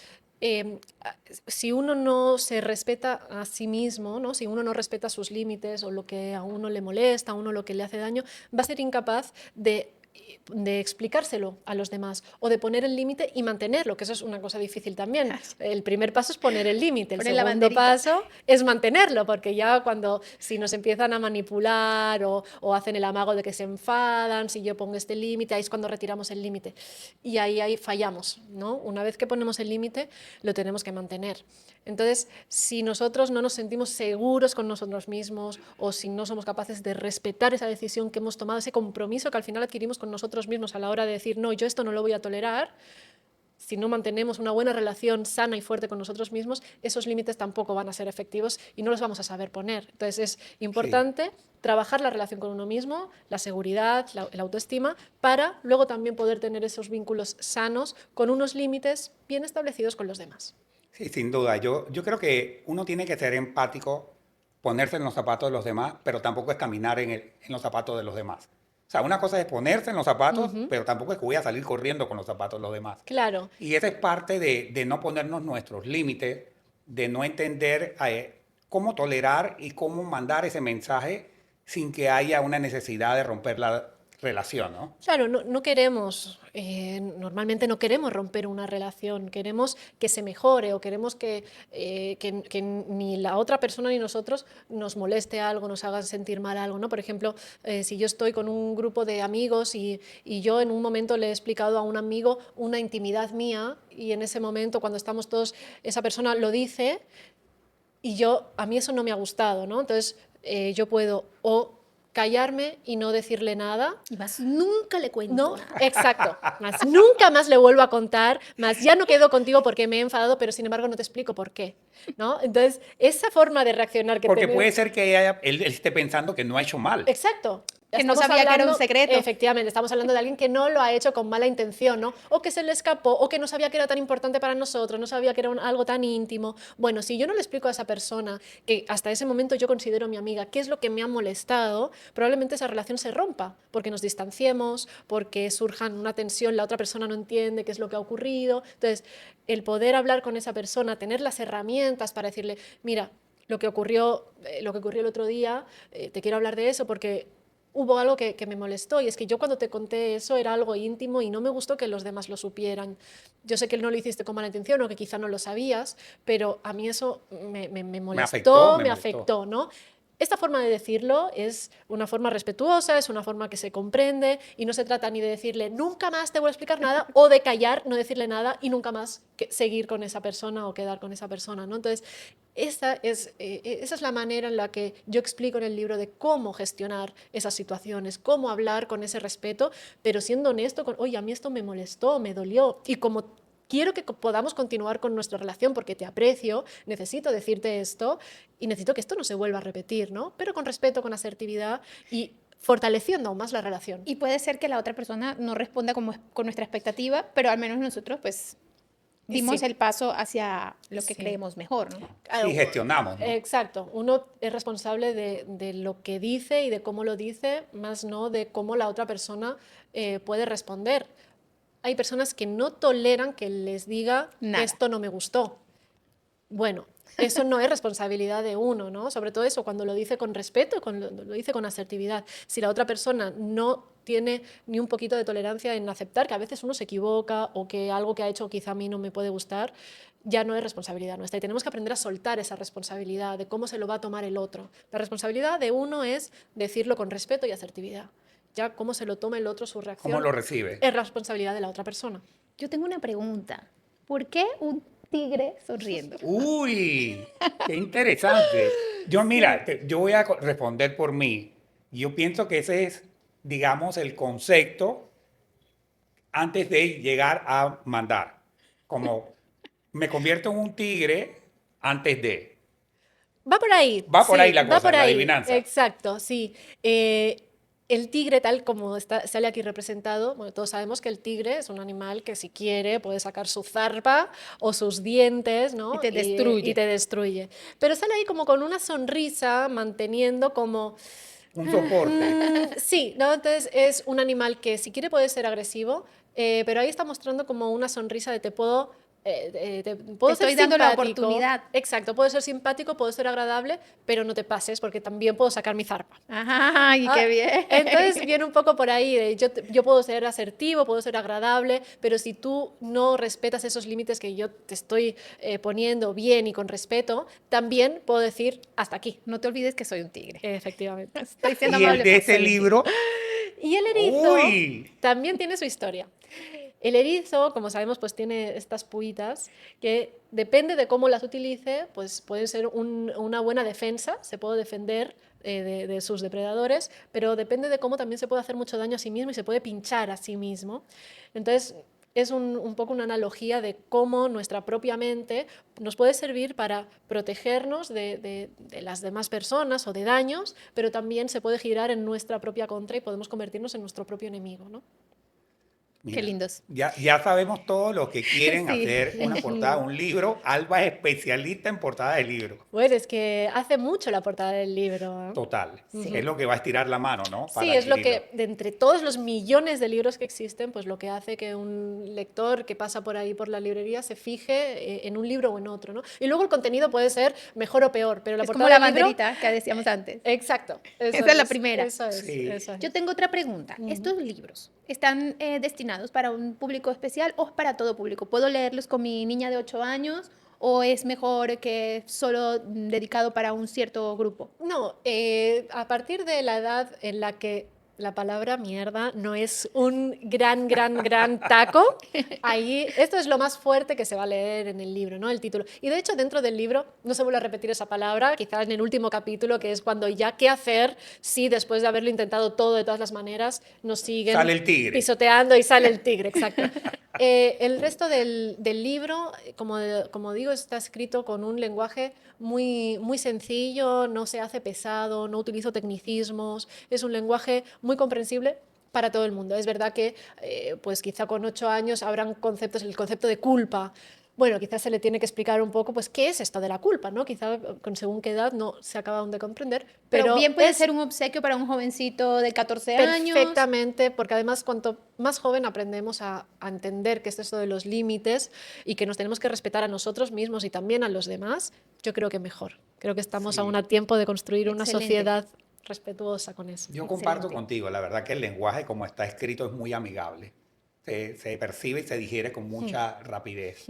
si uno no se respeta a sí mismo, ¿no? Si uno no respeta sus límites o lo que a uno le molesta, a uno lo que le hace daño, va a ser incapaz de explicárselo a los demás o de poner el límite y mantenerlo, que eso es una cosa difícil también. El primer paso es poner el límite, el segundo paso es mantenerlo, porque ya si nos empiezan a manipular o hacen el amago de que se enfadan, si yo pongo este límite, ahí es cuando retiramos el límite y ahí fallamos, ¿no? Una vez que ponemos el límite, lo tenemos que mantener. Entonces, si nosotros no nos sentimos seguros con nosotros mismos o si no somos capaces de respetar esa decisión que hemos tomado, ese compromiso que al final adquirimos con nosotros mismos a la hora de decir, no, yo esto no lo voy a tolerar, si no mantenemos una buena relación sana y fuerte con nosotros mismos, esos límites tampoco van a ser efectivos y no los vamos a saber poner. Entonces es importante trabajar la relación con uno mismo, la seguridad, la autoestima, para luego también poder tener esos vínculos sanos con unos límites bien establecidos con los demás. Sí, sin duda. Yo creo que uno tiene que ser empático, ponerse en los zapatos de los demás, pero tampoco es caminar en los zapatos de los demás. O sea, una cosa es ponerse en los zapatos, pero tampoco es que voy a salir corriendo con los zapatos de los demás. Claro. Y esa es parte de no ponernos nuestros límites, de no entender cómo tolerar y cómo mandar ese mensaje sin que haya una necesidad de romper la relación, ¿no? Claro, no queremos, normalmente no queremos romper una relación, queremos que se mejore o queremos que ni la otra persona ni nosotros nos moleste algo, nos hagan sentir mal algo, ¿no? Por ejemplo, si yo estoy con un grupo de amigos y yo en un momento le he explicado a un amigo una intimidad mía y en ese momento cuando estamos todos, esa persona lo dice y a mí eso no me ha gustado, ¿no? Entonces yo puedo callarme y no decirle nada. Y más nunca le cuento no, nada. Exacto. Más nunca más le vuelvo a contar, más ya no quedo contigo porque me he enfadado, pero sin embargo no te explico por qué, ¿no? Entonces, esa forma de reaccionar que Porque puede ser que él esté pensando que no ha hecho mal. Exacto. Que no sabía que era un secreto. Efectivamente, estamos hablando de alguien que no lo ha hecho con mala intención, ¿no? O que se le escapó, o que no sabía que era tan importante para nosotros, no sabía que era algo tan íntimo. Bueno, si yo no le explico a esa persona, que hasta ese momento yo considero mi amiga, qué es lo que me ha molestado, probablemente esa relación se rompa, porque nos distanciemos, porque surjan una tensión, la otra persona no entiende qué es lo que ha ocurrido. Entonces, el poder hablar con esa persona, tener las herramientas para decirle, mira, lo que ocurrió el otro día, te quiero hablar de eso porque hubo algo que me molestó y es que yo cuando te conté eso era algo íntimo y no me gustó que los demás lo supieran. Yo sé que no lo hiciste con mala intención o que quizá no lo sabías, pero a mí eso me molestó, me afectó, ¿no? Esta forma de decirlo es una forma respetuosa, es una forma que se comprende y no se trata ni de decirle nunca más te voy a explicar nada o de callar, no decirle nada y nunca más seguir con esa persona o quedar con esa persona, ¿no? Entonces, esa es la manera en la que yo explico en el libro de cómo gestionar esas situaciones, cómo hablar con ese respeto, pero siendo honesto con, oye, a mí esto me molestó, me dolió y como quiero que podamos continuar con nuestra relación porque te aprecio, necesito decirte esto y necesito que esto no se vuelva a repetir, ¿no? Pero con respeto, con asertividad y fortaleciendo aún más la relación. Y puede ser que la otra persona no responda con nuestra expectativa, pero al menos nosotros pues dimos Sí. el paso hacia lo que Sí. creemos mejor, ¿no? Claro, Y gestionamos, ¿no? exacto. Uno es responsable de lo que dice y de cómo lo dice, más no de cómo la otra persona puede responder. Hay personas que no toleran que les diga Nada. esto no me gustó. Bueno, eso no es responsabilidad de uno, ¿no? Sobre todo eso, cuando lo dice con respeto, lo dice con asertividad. Si la otra persona no tiene ni un poquito de tolerancia en aceptar que a veces uno se equivoca o que algo que ha hecho quizá a mí no me puede gustar, ya no es responsabilidad nuestra. Y tenemos que aprender a soltar esa responsabilidad de cómo se lo va a tomar el otro. La responsabilidad de uno es decirlo con respeto y asertividad. Ya cómo se lo toma el otro, su ¿Cómo reacción, lo recibe? es responsabilidad de la otra persona. Yo tengo una pregunta. ¿Por qué un tigre sonriendo? Uy, qué interesante. Yo, mira, yo voy a responder por mí. Yo pienso que ese es, digamos, el concepto antes de llegar a mandar. Como me convierto en un tigre antes de. Va por ahí, Va por ahí sí, la va cosa, por la ahí, adivinanza. exacto, sí. El tigre, tal como sale aquí representado, bueno, todos sabemos que el tigre es un animal que si quiere puede sacar su zarpa o sus dientes, ¿no? Y te destruye. Y te destruye. Pero sale ahí como con una sonrisa, manteniendo como... Un soporte. Sí, ¿no? Entonces es un animal que si quiere puede ser agresivo, pero ahí está mostrando como una sonrisa de te puedo... puedo Te ser estoy dando la simpático. oportunidad. Exacto, puedo ser simpático, puedo ser agradable, pero no te pases porque también puedo sacar mi zarpa. Ajá, y Ah, qué bien. Entonces viene un poco por ahí, de yo puedo ser asertivo, puedo ser agradable, pero si tú no respetas esos límites que yo te estoy poniendo bien y con respeto, también puedo decir hasta aquí. No te olvides que soy un tigre. Efectivamente. Estoy siendo Y el amable, de pero este soy un tigre. libro, Y el erizo uy, también tiene su historia. El erizo, como sabemos, pues tiene estas puitas que depende de cómo las utilice, pues puede ser una buena defensa, se puede defender de sus depredadores, pero depende de cómo también se puede hacer mucho daño a sí mismo y se puede pinchar a sí mismo. Entonces, es un poco una analogía de cómo nuestra propia mente nos puede servir para protegernos de las demás personas o de daños, pero también se puede girar en nuestra propia contra y podemos convertirnos en nuestro propio enemigo, ¿no? Qué mira, lindos. ya sabemos todo lo que quieren Sí. hacer una portada de un libro. Alba es especialista en portada de libros. Bueno, es que hace mucho la portada del libro, ¿eh? Total. Sí. Es lo que va a estirar la mano, ¿no? Para Sí, es lo adquirirlo. que, de entre todos los millones de libros que existen, pues lo que hace que un lector que pasa por ahí por la librería se fije en un libro o en otro, ¿no? Y luego el contenido puede ser mejor o peor, pero la Es como portada la del libro... banderita que decíamos antes. Exacto. Eso Esa es la primera. Eso es, Sí. eso es. Yo tengo otra pregunta. ¿Estos libros están destinados para un público especial o para todo público? ¿Puedo leerlos con mi niña de 8 años o es mejor que solo dedicado para un cierto grupo? No, a partir de la edad en la que la palabra mierda no es un gran taco, ahí esto es lo más fuerte que se va a leer en el libro, ¿no? El título. Y de hecho dentro del libro no se vuelve a repetir esa palabra, quizás en el último capítulo, que es cuando ya qué hacer si después de haberlo intentado todo de todas las maneras nos siguen Sale el tigre. pisoteando y sale el tigre, exacto. El resto del libro, como digo, está escrito con un lenguaje muy sencillo, no se hace pesado, no utilizo tecnicismos, es un lenguaje muy comprensible para todo el mundo. Es verdad que pues quizá con 8 años habrán conceptos, el concepto de culpa. Bueno, quizás se le tiene que explicar un poco, pues, qué es esto de la culpa, ¿no? Quizá con según qué edad no se acaba aún de comprender, Pero bien puede es ser un obsequio para un jovencito de 14 años. perfectamente, porque además cuanto más joven aprendemos a entender qué es esto de los límites y que nos tenemos que respetar a nosotros mismos y también a los demás, yo creo que mejor. Creo que estamos Sí. aún a tiempo de construir una Excelente. sociedad respetuosa con eso. Yo comparto Excelente. contigo, la verdad que el lenguaje como está escrito es muy amigable. Se percibe y se digiere con mucha rapidez.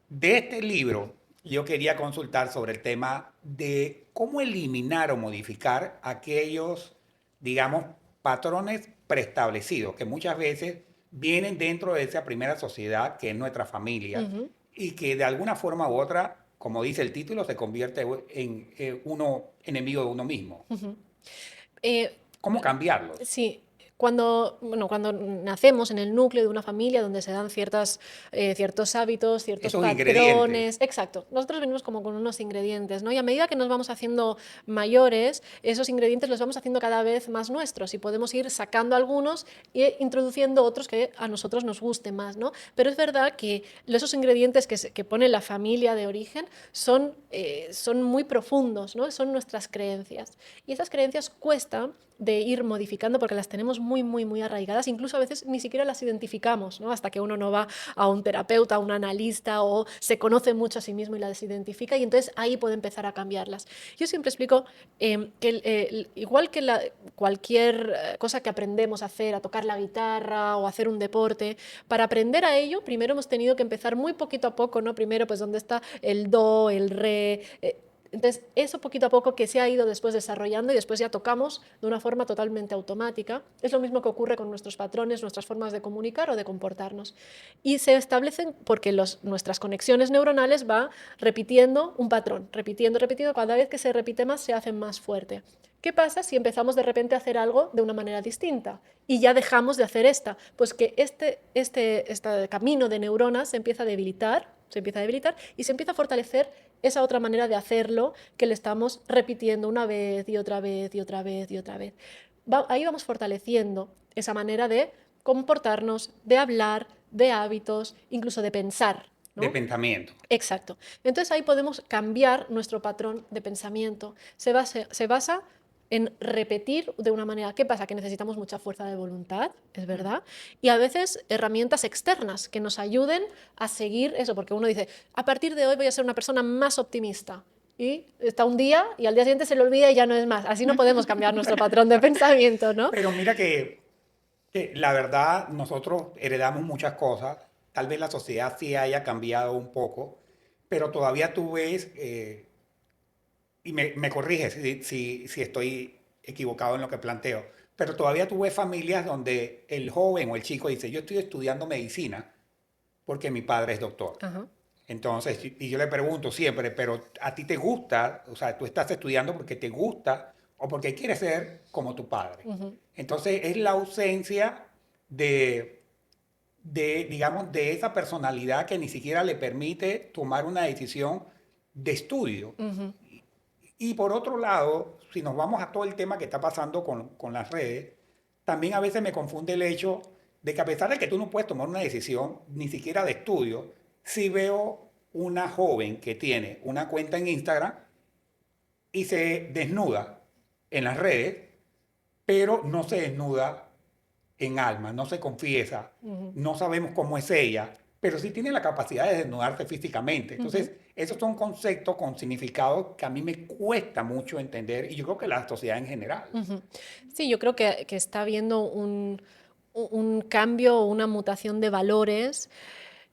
De este libro, yo quería consultar sobre el tema de cómo eliminar o modificar aquellos, digamos, patrones preestablecidos que muchas veces vienen dentro de esa primera sociedad que es nuestra familia y que de alguna forma u otra, como dice el título, se convierte en uno enemigo de uno mismo. Eh, ¿Cómo cambiarlos? Sí, cuando nacemos en el núcleo de una familia donde se dan ciertos hábitos, ciertos Esos patrones. ingredientes. Exacto. Nosotros venimos como con unos ingredientes, ¿no? Y a medida que nos vamos haciendo mayores, esos ingredientes los vamos haciendo cada vez más nuestros y podemos ir sacando algunos e introduciendo otros que a nosotros nos gusten más, ¿no? Pero es verdad que esos ingredientes que pone la familia de origen son muy profundos, ¿no? Son nuestras creencias. Y esas creencias cuestan de ir modificando porque las tenemos muy, muy, muy arraigadas. Incluso a veces ni siquiera las identificamos, ¿no? Hasta que uno no va a un terapeuta, a un analista o se conoce mucho a sí mismo y las identifica y entonces ahí puede empezar a cambiarlas. Yo siempre explico que igual que cualquier cosa que aprendemos a hacer, a tocar la guitarra o a hacer un deporte, para aprender a ello primero hemos tenido que empezar muy poquito a poco, ¿no? Primero pues dónde está el do, el re... Entonces, eso poquito a poco que se ha ido después desarrollando y después ya tocamos de una forma totalmente automática. Es lo mismo que ocurre con nuestros patrones, nuestras formas de comunicar o de comportarnos. Y se establecen porque nuestras conexiones neuronales van repitiendo un patrón, repitiendo, repitiendo. Cada vez que se repite más, se hace más fuerte. ¿Qué pasa si empezamos de repente a hacer algo de una manera distinta y ya dejamos de hacer esta? Pues que este camino de neuronas se empieza a debilitar y se empieza a fortalecer esa otra manera de hacerlo que le estamos repitiendo una vez y otra vez y otra vez y otra vez. Ahí vamos fortaleciendo esa manera de comportarnos, de hablar, de hábitos, incluso de pensar, ¿no? De pensamiento. Exacto. Entonces ahí podemos cambiar nuestro patrón de pensamiento. Se basa en repetir de una manera. ¿Qué pasa? Que necesitamos mucha fuerza de voluntad, es verdad, y a veces herramientas externas que nos ayuden a seguir eso, porque uno dice, a partir de hoy voy a ser una persona más optimista. Y está un día y al día siguiente se le olvida y ya no es más. Así no podemos cambiar nuestro patrón de pensamiento, ¿no? Pero mira que la verdad, nosotros heredamos muchas cosas. Tal vez la sociedad sí haya cambiado un poco, pero todavía tú ves, y me corriges si estoy equivocado en lo que planteo, pero todavía tú ves familias donde el joven o el chico dice, yo estoy estudiando medicina porque mi padre es doctor. Ajá. Entonces, y yo le pregunto siempre, pero ¿a ti te gusta? O sea, ¿tú estás estudiando porque te gusta o porque quieres ser como tu padre? Entonces, es la ausencia digamos, de esa personalidad que ni siquiera le permite tomar una decisión de estudio. Y por otro lado, si nos vamos a todo el tema que está pasando con las redes, también a veces me confunde el hecho de que a pesar de que tú no puedes tomar una decisión ni siquiera de estudio, si veo una joven que tiene una cuenta en Instagram y se desnuda en las redes, pero no se desnuda en alma, no se confiesa, no sabemos cómo es ella, pero sí tiene la capacidad de desnudarse físicamente. Entonces, esos son conceptos con significados que a mí me cuesta mucho entender y yo creo que la sociedad en general. Sí, yo creo que está habiendo un cambio, una mutación de valores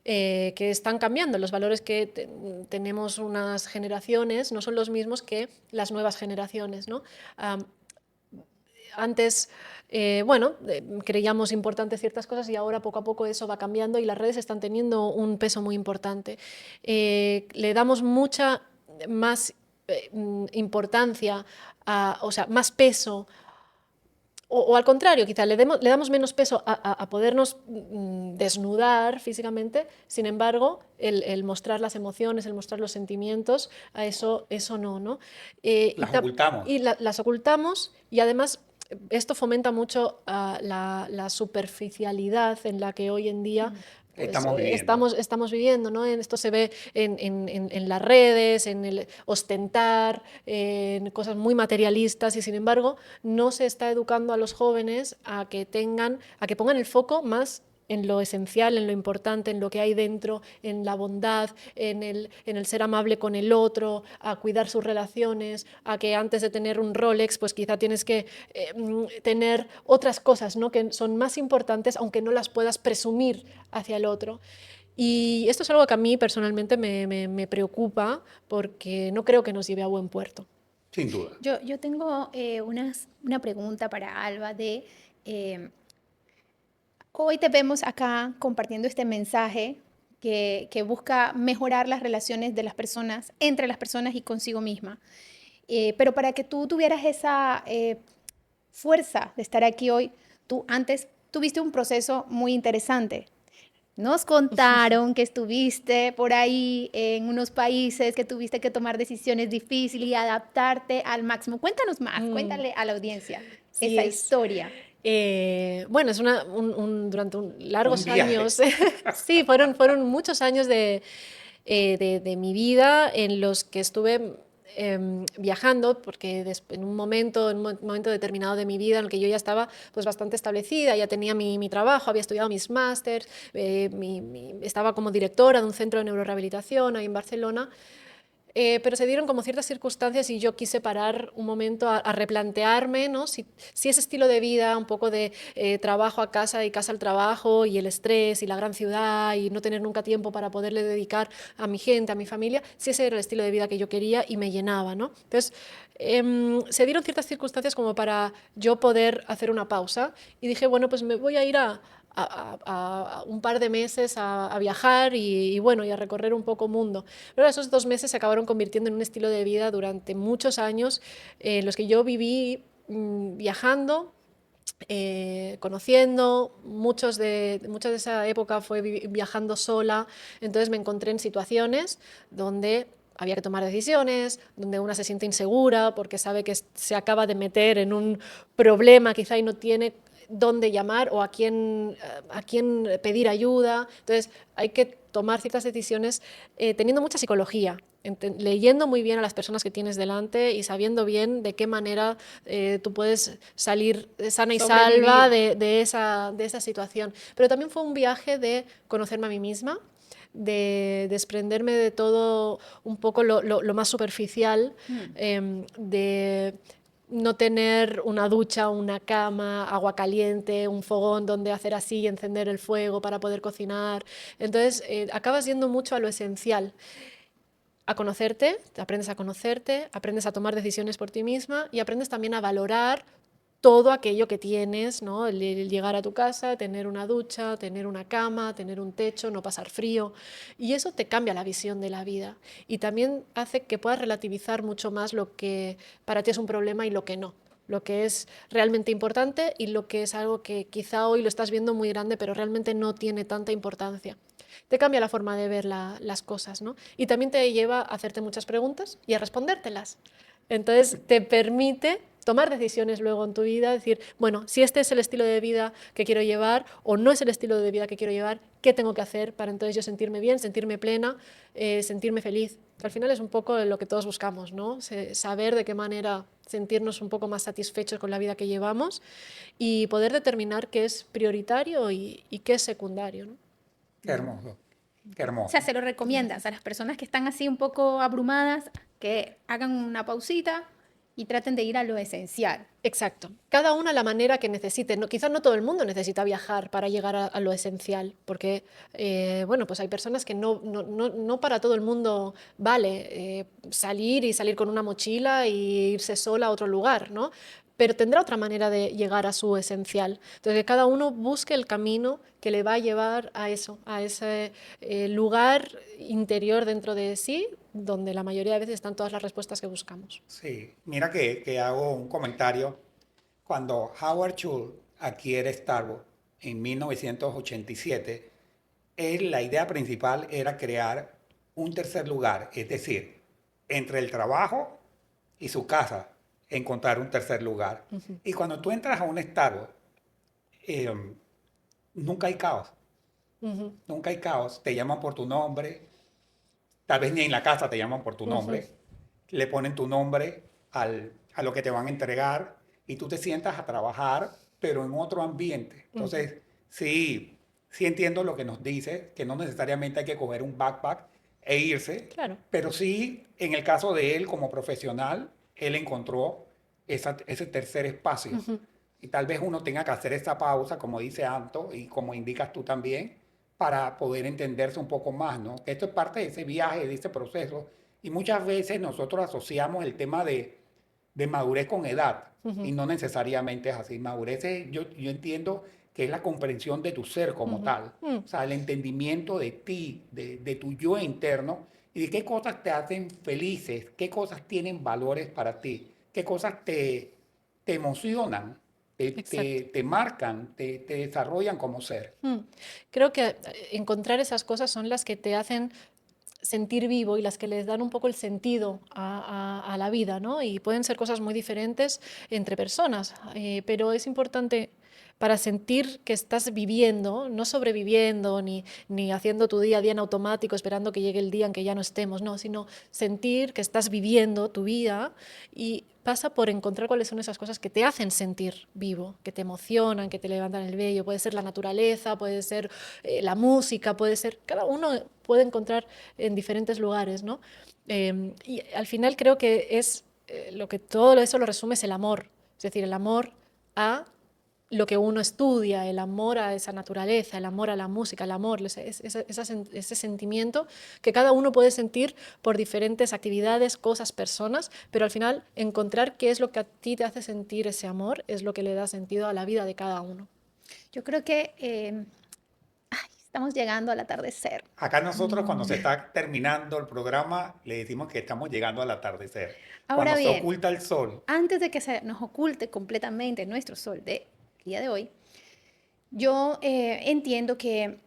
que están cambiando. Los valores que tenemos unas generaciones no son los mismos que las nuevas generaciones, ¿no? Antes, creíamos importantes ciertas cosas y ahora poco a poco eso va cambiando y las redes están teniendo un peso muy importante. Le damos mucha más importancia, o sea, más peso, o al contrario, quizá le damos menos peso a podernos desnudar físicamente, sin embargo, el mostrar las emociones, el mostrar los sentimientos, a eso no, ¿no? Las ocultamos. Y las ocultamos y además esto fomenta mucho la superficialidad en la que hoy en día pues, estamos viviendo, ¿no? Esto se ve en las redes, en el ostentar, en cosas muy materialistas y sin embargo no se está educando a los jóvenes a que pongan el foco más en lo esencial, en lo importante, en lo que hay dentro, en la bondad, en el ser amable con el otro, a cuidar sus relaciones, a que antes de tener un Rolex, pues quizá tienes que tener otras cosas, ¿no? Que son más importantes, aunque no las puedas presumir hacia el otro. Y esto es algo que a mí personalmente me preocupa porque no creo que nos lleve a buen puerto. Sin duda. Yo tengo una pregunta para Alba hoy te vemos acá compartiendo este mensaje que busca mejorar las relaciones de las personas, entre las personas y consigo misma. Pero para que tú tuvieras esa fuerza de estar aquí hoy, tú antes tuviste un proceso muy interesante. Nos contaron que estuviste por ahí en unos países, que tuviste que tomar decisiones difíciles y adaptarte al máximo. Cuéntanos más, cuéntale a la audiencia Sí, esa historia. Bueno, es durante Un largos viaje. años, sí, fueron muchos años de mi vida en los que estuve viajando, porque en un momento determinado de mi vida en el que yo ya estaba pues bastante establecida, ya tenía mi trabajo, había estudiado mis másters, estaba como directora de un centro de neurorehabilitación ahí en Barcelona. Pero se dieron como ciertas circunstancias y yo quise parar un momento a replantearme, ¿no? Si ese estilo de vida, un poco de trabajo a casa y casa al trabajo y el estrés y la gran ciudad y no tener nunca tiempo para poderle dedicar a mi gente, a mi familia, si ese era el estilo de vida que yo quería y me llenaba, ¿no? Entonces, se dieron ciertas circunstancias como para yo poder hacer una pausa y dije, bueno, pues me voy a ir a un par de meses a viajar y bueno, y a recorrer un poco mundo. Pero esos 2 meses se acabaron convirtiendo en un estilo de vida durante muchos años en los que yo viví viajando, conociendo, mucha de esa época fue viajando sola, entonces me encontré en situaciones donde había que tomar decisiones, donde una se siente insegura porque sabe que se acaba de meter en un problema quizá y no tiene dónde llamar o a quién pedir ayuda. Entonces hay que tomar ciertas decisiones teniendo mucha psicología, leyendo muy bien a las personas que tienes delante y sabiendo bien de qué manera tú puedes salir sana y salva de esa situación. Pero también fue un viaje de conocerme a mí misma, de desprenderme de todo un poco lo más superficial, de no tener una ducha, una cama, agua caliente, un fogón donde hacer así y encender el fuego para poder cocinar. Entonces, acabas yendo mucho a lo esencial. A conocerte, aprendes a tomar decisiones por ti misma y aprendes también a valorar todo aquello que tienes, ¿no? El llegar a tu casa, tener una ducha, tener una cama, tener un techo, no pasar frío. Y eso te cambia la visión de la vida. Y también hace que puedas relativizar mucho más lo que para ti es un problema y lo que no. Lo que es realmente importante y lo que es algo que quizá hoy lo estás viendo muy grande, pero realmente no tiene tanta importancia. Te cambia la forma de ver las cosas, ¿no? Y también te lleva a hacerte muchas preguntas y a respondértelas. Entonces te permite tomar decisiones luego en tu vida, decir, bueno, si este es el estilo de vida que quiero llevar o no es el estilo de vida que quiero llevar, ¿qué tengo que hacer para entonces yo sentirme bien, sentirme plena, sentirme feliz? Que al final es un poco lo que todos buscamos, ¿no? Saber de qué manera sentirnos un poco más satisfechos con la vida que llevamos y poder determinar qué es prioritario y qué es secundario, ¿no? Qué hermoso, qué O sea, hermoso. se lo recomiendas a las personas que están así un poco abrumadas, que hagan una pausita y traten de ir a lo esencial. Exacto. Cada una a la manera que necesite. No, quizás no todo el mundo necesita viajar para llegar a lo esencial, porque bueno, pues hay personas que no para todo el mundo vale salir y salir con una mochila y irse sola a otro lugar, ¿no? Pero tendrá otra manera de llegar a su esencial. Entonces, que cada uno busque el camino que le va a llevar a eso, a ese lugar interior dentro de sí, donde la mayoría de veces están todas las respuestas que buscamos. Sí, mira que hago un comentario. Cuando Howard Schultz adquiere Starbucks en 1987, la idea principal era crear un tercer lugar, es decir, entre el trabajo y su casa, encontrar un tercer lugar. Y cuando tú entras a un Starbucks, eh, nunca hay caos, nunca hay caos. Te llaman por tu nombre, tal vez ni en la casa te llaman por tu nombre, le ponen tu nombre a lo que te van a entregar y tú te sientas a trabajar, pero en otro ambiente. Entonces, sí, sí entiendo lo que nos dice, que no necesariamente hay que coger un backpack e irse, Claro. pero sí, en el caso de él como profesional, él encontró ese tercer espacio. Y tal vez uno tenga que hacer esa pausa, como dice Anto, y como indicas tú también, para poder entenderse un poco más, ¿no? Esto es parte de ese viaje, de ese proceso. Y muchas veces nosotros asociamos el tema de madurez con edad, y no necesariamente es así. Madurez yo entiendo que es la comprensión de tu ser como tal, o sea, el entendimiento de ti, de tu yo interno, y de qué cosas te hacen felices, qué cosas tienen valores para ti, qué cosas te emocionan. te marcan, te desarrollan como ser. Creo que encontrar esas cosas son las que te hacen sentir vivo y las que les dan un poco el sentido a la vida, ¿no? Y pueden ser cosas muy diferentes entre personas, pero es importante para sentir que estás viviendo, no sobreviviendo ni haciendo tu día a día en automático, esperando que llegue el día en que ya no estemos, no, sino sentir que estás viviendo tu vida y pasa por encontrar cuáles son esas cosas que te hacen sentir vivo, que te emocionan, que te levantan el vello. Puede ser la naturaleza, puede ser la música, puede ser... Cada uno puede encontrar en diferentes lugares, ¿no? Y al final creo que es lo que todo eso lo resume es el amor. Es decir, el amor a lo que uno estudia, el amor a esa naturaleza, el amor a la música, el amor, ese sentimiento que cada uno puede sentir por diferentes actividades, cosas, personas, pero al final encontrar qué es lo que a ti te hace sentir ese amor es lo que le da sentido a la vida de cada uno. Yo creo que estamos llegando al atardecer. Acá nosotros cuando se está terminando el programa le decimos que estamos llegando al atardecer. Ahora Cuando bien, se oculta el sol. antes de que se nos oculte completamente nuestro sol del día de hoy, yo entiendo que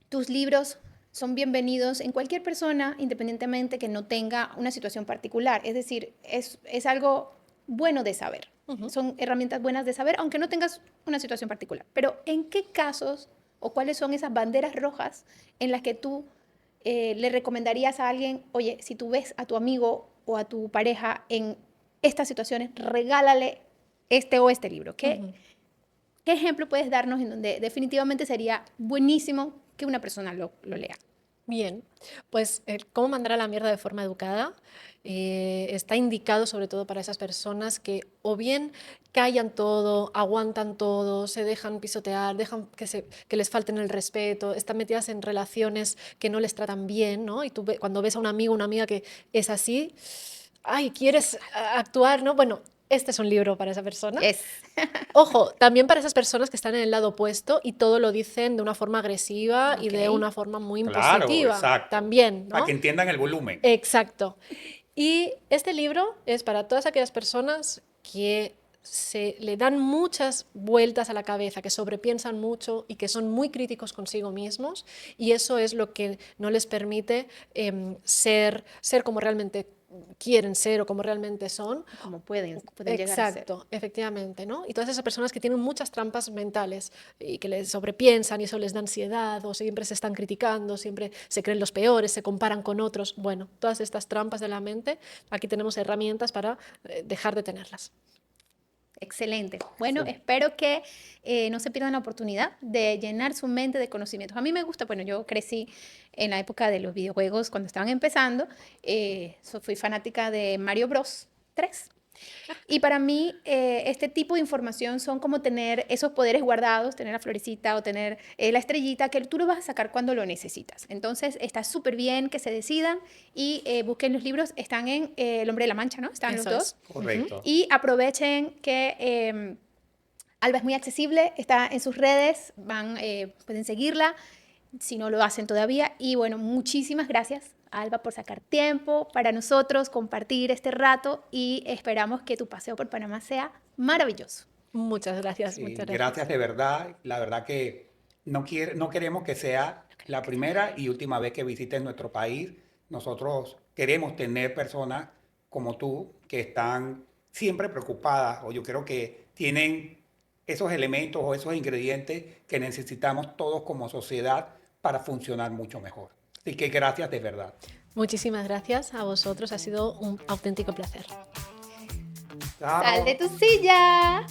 tus libros son bienvenidos en cualquier persona, independientemente que no tenga una situación particular. Es decir, es algo bueno de saber. Son herramientas buenas de saber, aunque no tengas una situación particular. Pero ¿en qué casos o cuáles son esas banderas rojas en las que tú le recomendarías a alguien, oye, si tú ves a tu amigo o a tu pareja en estas situaciones, regálale este o este libro? ¿Qué ejemplo puedes darnos en donde definitivamente sería buenísimo que una persona lo lea? Bien, pues cómo mandar a la mierda de forma educada está indicado sobre todo para esas personas que o bien callan todo, aguantan todo, se dejan pisotear, dejan que les falten el respeto, están metidas en relaciones que no les tratan bien, ¿no? Y tú cuando ves a un amigo o una amiga que es así, ay, quieres actuar, ¿no? Bueno, este es un libro para esa persona. Ojo, también para esas personas que están en el lado opuesto y todo lo dicen de una forma agresiva y de una forma muy impositiva. Exacto. También, ¿no? Para que entiendan el volumen. Exacto. Y este libro es para todas aquellas personas que se le dan muchas vueltas a la cabeza, que sobrepiensan mucho y que son muy críticos consigo mismos, y eso es lo que no les permite ser como realmente quieren ser o como realmente son. Como pueden llegar a ser. Exacto, efectivamente, ¿no? Y todas esas personas que tienen muchas trampas mentales y que les sobrepiensan y eso les da ansiedad o siempre se están criticando, siempre se creen los peores, se comparan con otros. Bueno, todas estas trampas de la mente, aquí tenemos herramientas para dejar de tenerlas. Excelente. Bueno, espero que no se pierdan la oportunidad de llenar su mente de conocimientos. A mí me gusta, bueno, yo crecí en la época de los videojuegos cuando estaban empezando. Fui fanática de Mario Bros. 3. Y para mí, este tipo de información son como tener esos poderes guardados, tener la florecita o tener la estrellita, que tú lo vas a sacar cuando lo necesitas. Entonces, está súper bien que se decidan y busquen los libros. Están en El Hombre de la Mancha, ¿no? Están los dos. Correcto. Y aprovechen que Alba es muy accesible, está en sus redes, pueden seguirla si no lo hacen todavía. Y bueno, muchísimas gracias, Alba, por sacar tiempo para nosotros, compartir este rato y esperamos que tu paseo por Panamá sea maravilloso. Muchas gracias. Sí, muchas gracias. gracias de verdad. La verdad que no queremos que sea la primera y última vez que visites nuestro país. Nosotros queremos tener personas como tú que están siempre preocupadas, o yo creo que tienen esos elementos o esos ingredientes que necesitamos todos como sociedad para funcionar mucho mejor. Así que gracias de verdad. Muchísimas gracias a vosotros, ha sido un auténtico placer. Chao. ¡Sal de tu silla!